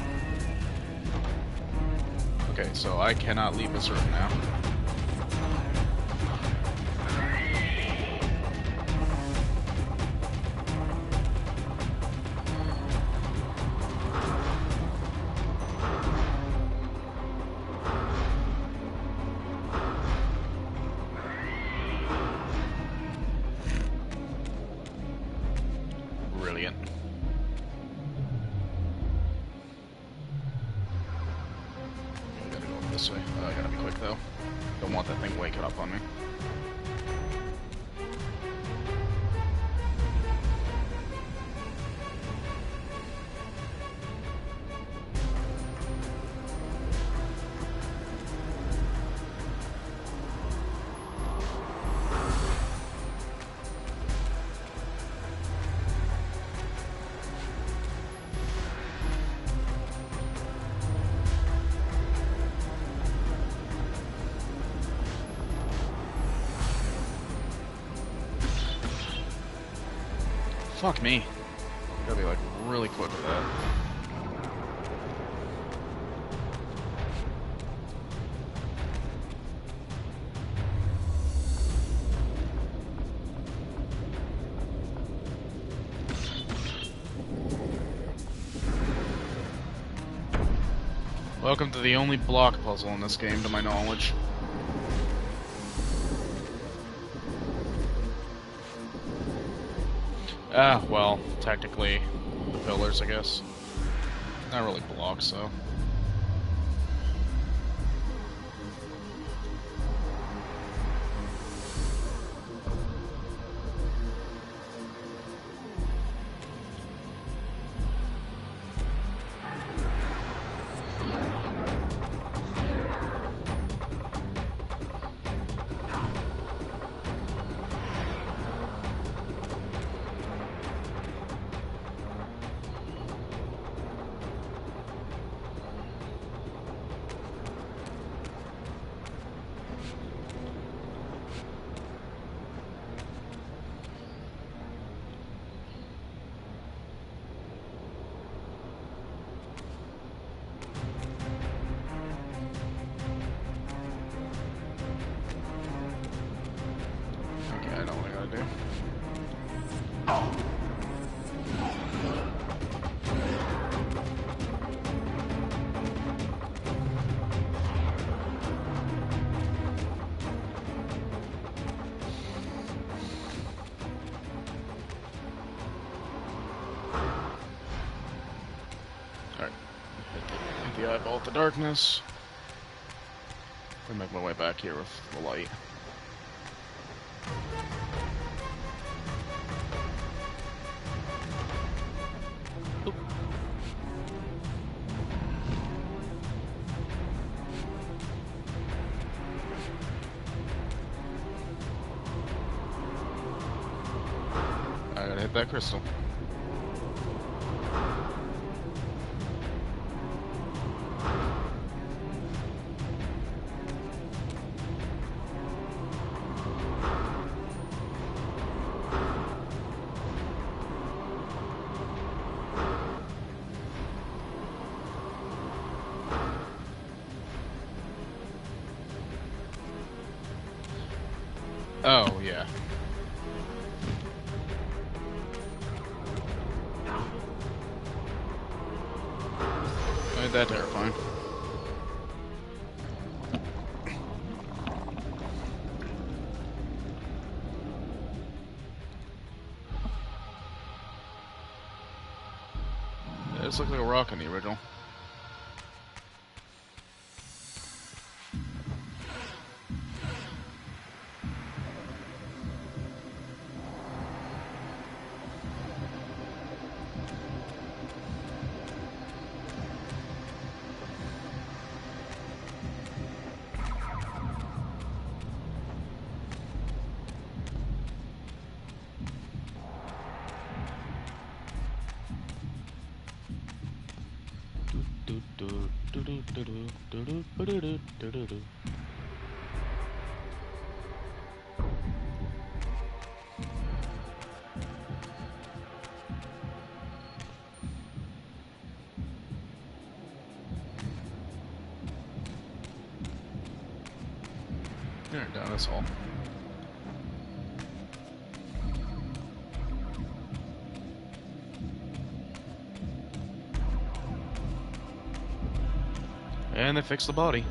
[SPEAKER 1] Okay, so I cannot leave this room now. Brilliant. This way. I gotta be quick though. Don't want that thing waking up on me. Fuck me. Gotta be like really quick with that. Welcome to the only block puzzle in this game, to my knowledge. Ah, well, technically, pillars, I guess. Not really blocks, though. The eyeball of the darkness. I make my way back here with the light. Oop. that crystal. Oh, yeah. Ain't that terrifying. Yeah, this looks like a rock in the original. There, down this hole. And they fixed the body.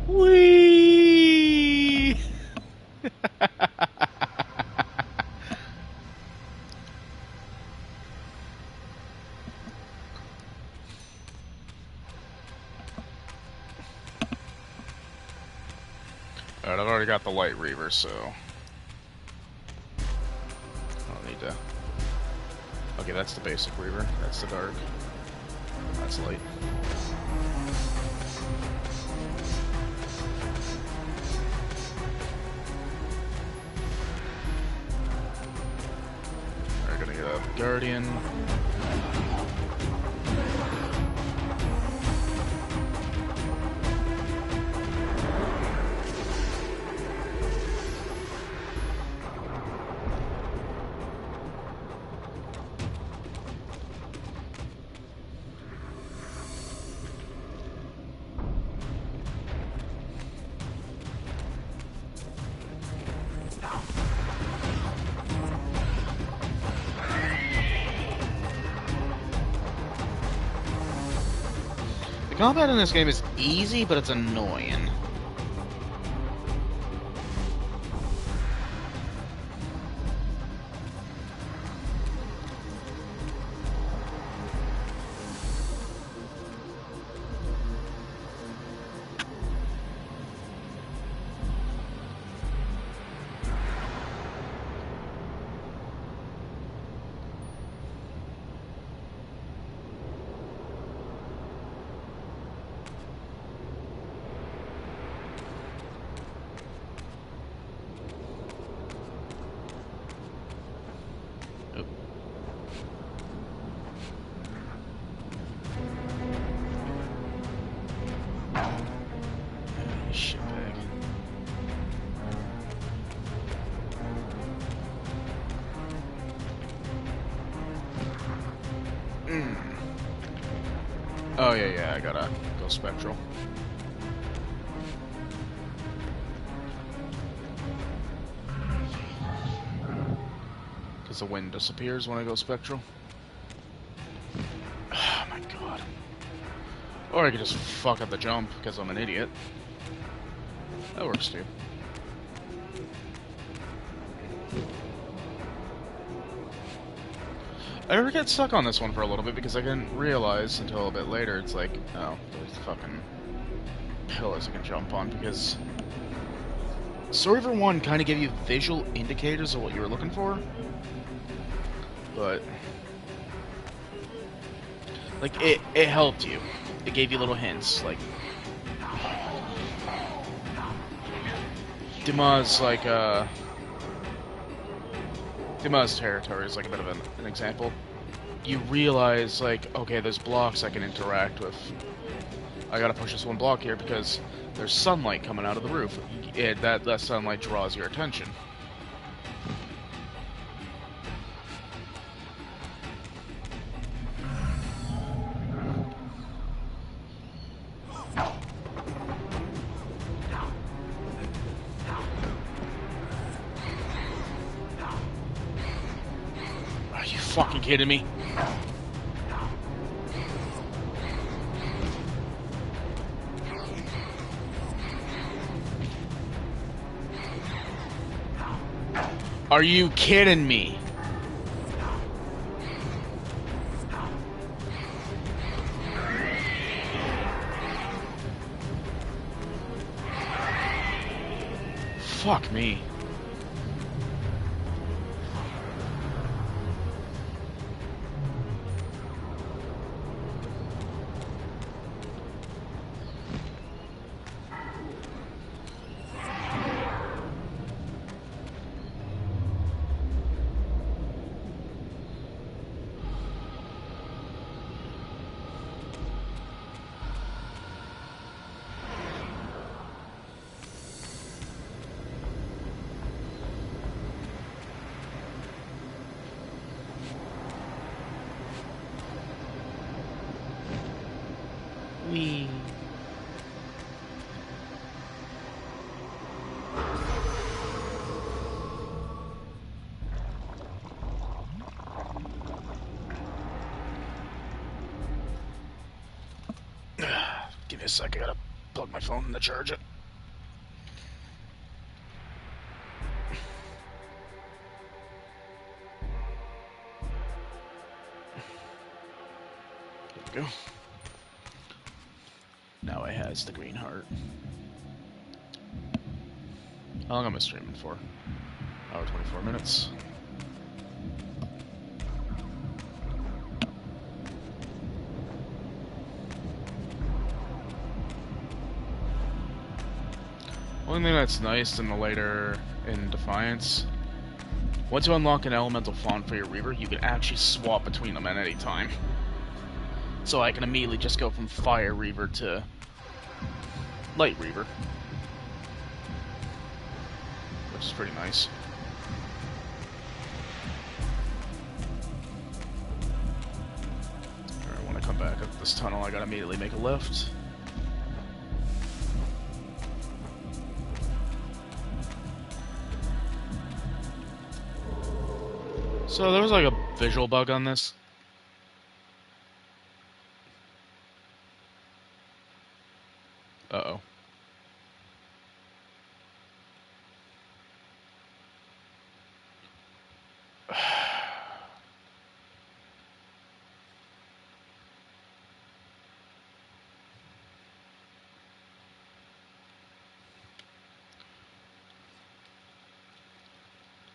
[SPEAKER 1] Whee! Alright, I've already got the light Reaver, so I don't need to. Okay, that's the basic Reaver. That's the dark. That's light. We're gonna get a Guardian. Combat in this game is easy, but it's annoying. Oh, yeah, I gotta go spectral. Because the wind disappears when I go spectral. Oh my god. Or I could just fuck up the jump, because I'm an idiot. That works too. I ever get stuck on this one for a little bit because I didn't realize until a bit later, it's like, oh, there's fucking pillars I can jump on, because Reaver 1 kind of gave you visual indicators of what you were looking for, but like, it helped you. It gave you little hints, like Dima's like, Dima's territory is like a bit of an example. You realize, like, okay, there's blocks I can interact with. I gotta push this one block here because there's sunlight coming out of the roof. That sunlight draws your attention. Are you fucking kidding me? Are you kidding me? Fuck me. Wee. Give me a sec, I gotta plug my phone in the charger. There we go. Now it has the green heart. How long am I streaming for? Hour 24 minutes. One thing that's nice in Defiance, once you unlock an elemental font for your Reaver, you can actually swap between them at any time. So I can immediately just go from Fire Reaver to Light Reaver, which is pretty nice. Alright, when I come back up this tunnel, I gotta immediately make a left. So there was like a visual bug on this. Uh-oh.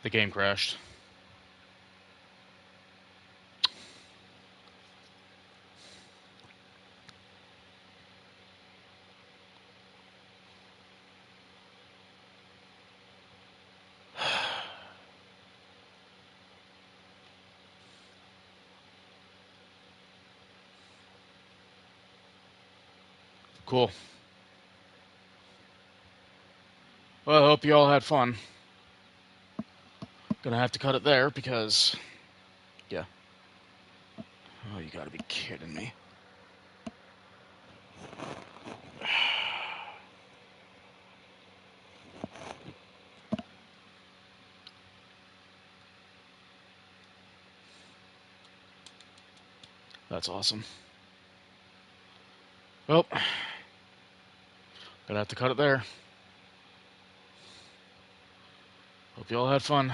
[SPEAKER 1] The game crashed. Cool. Well, I hope you all had fun. Gonna have to cut it there because, yeah. Oh, you gotta be kidding me. That's awesome. Well, gonna have to cut it there. Hope you all had fun.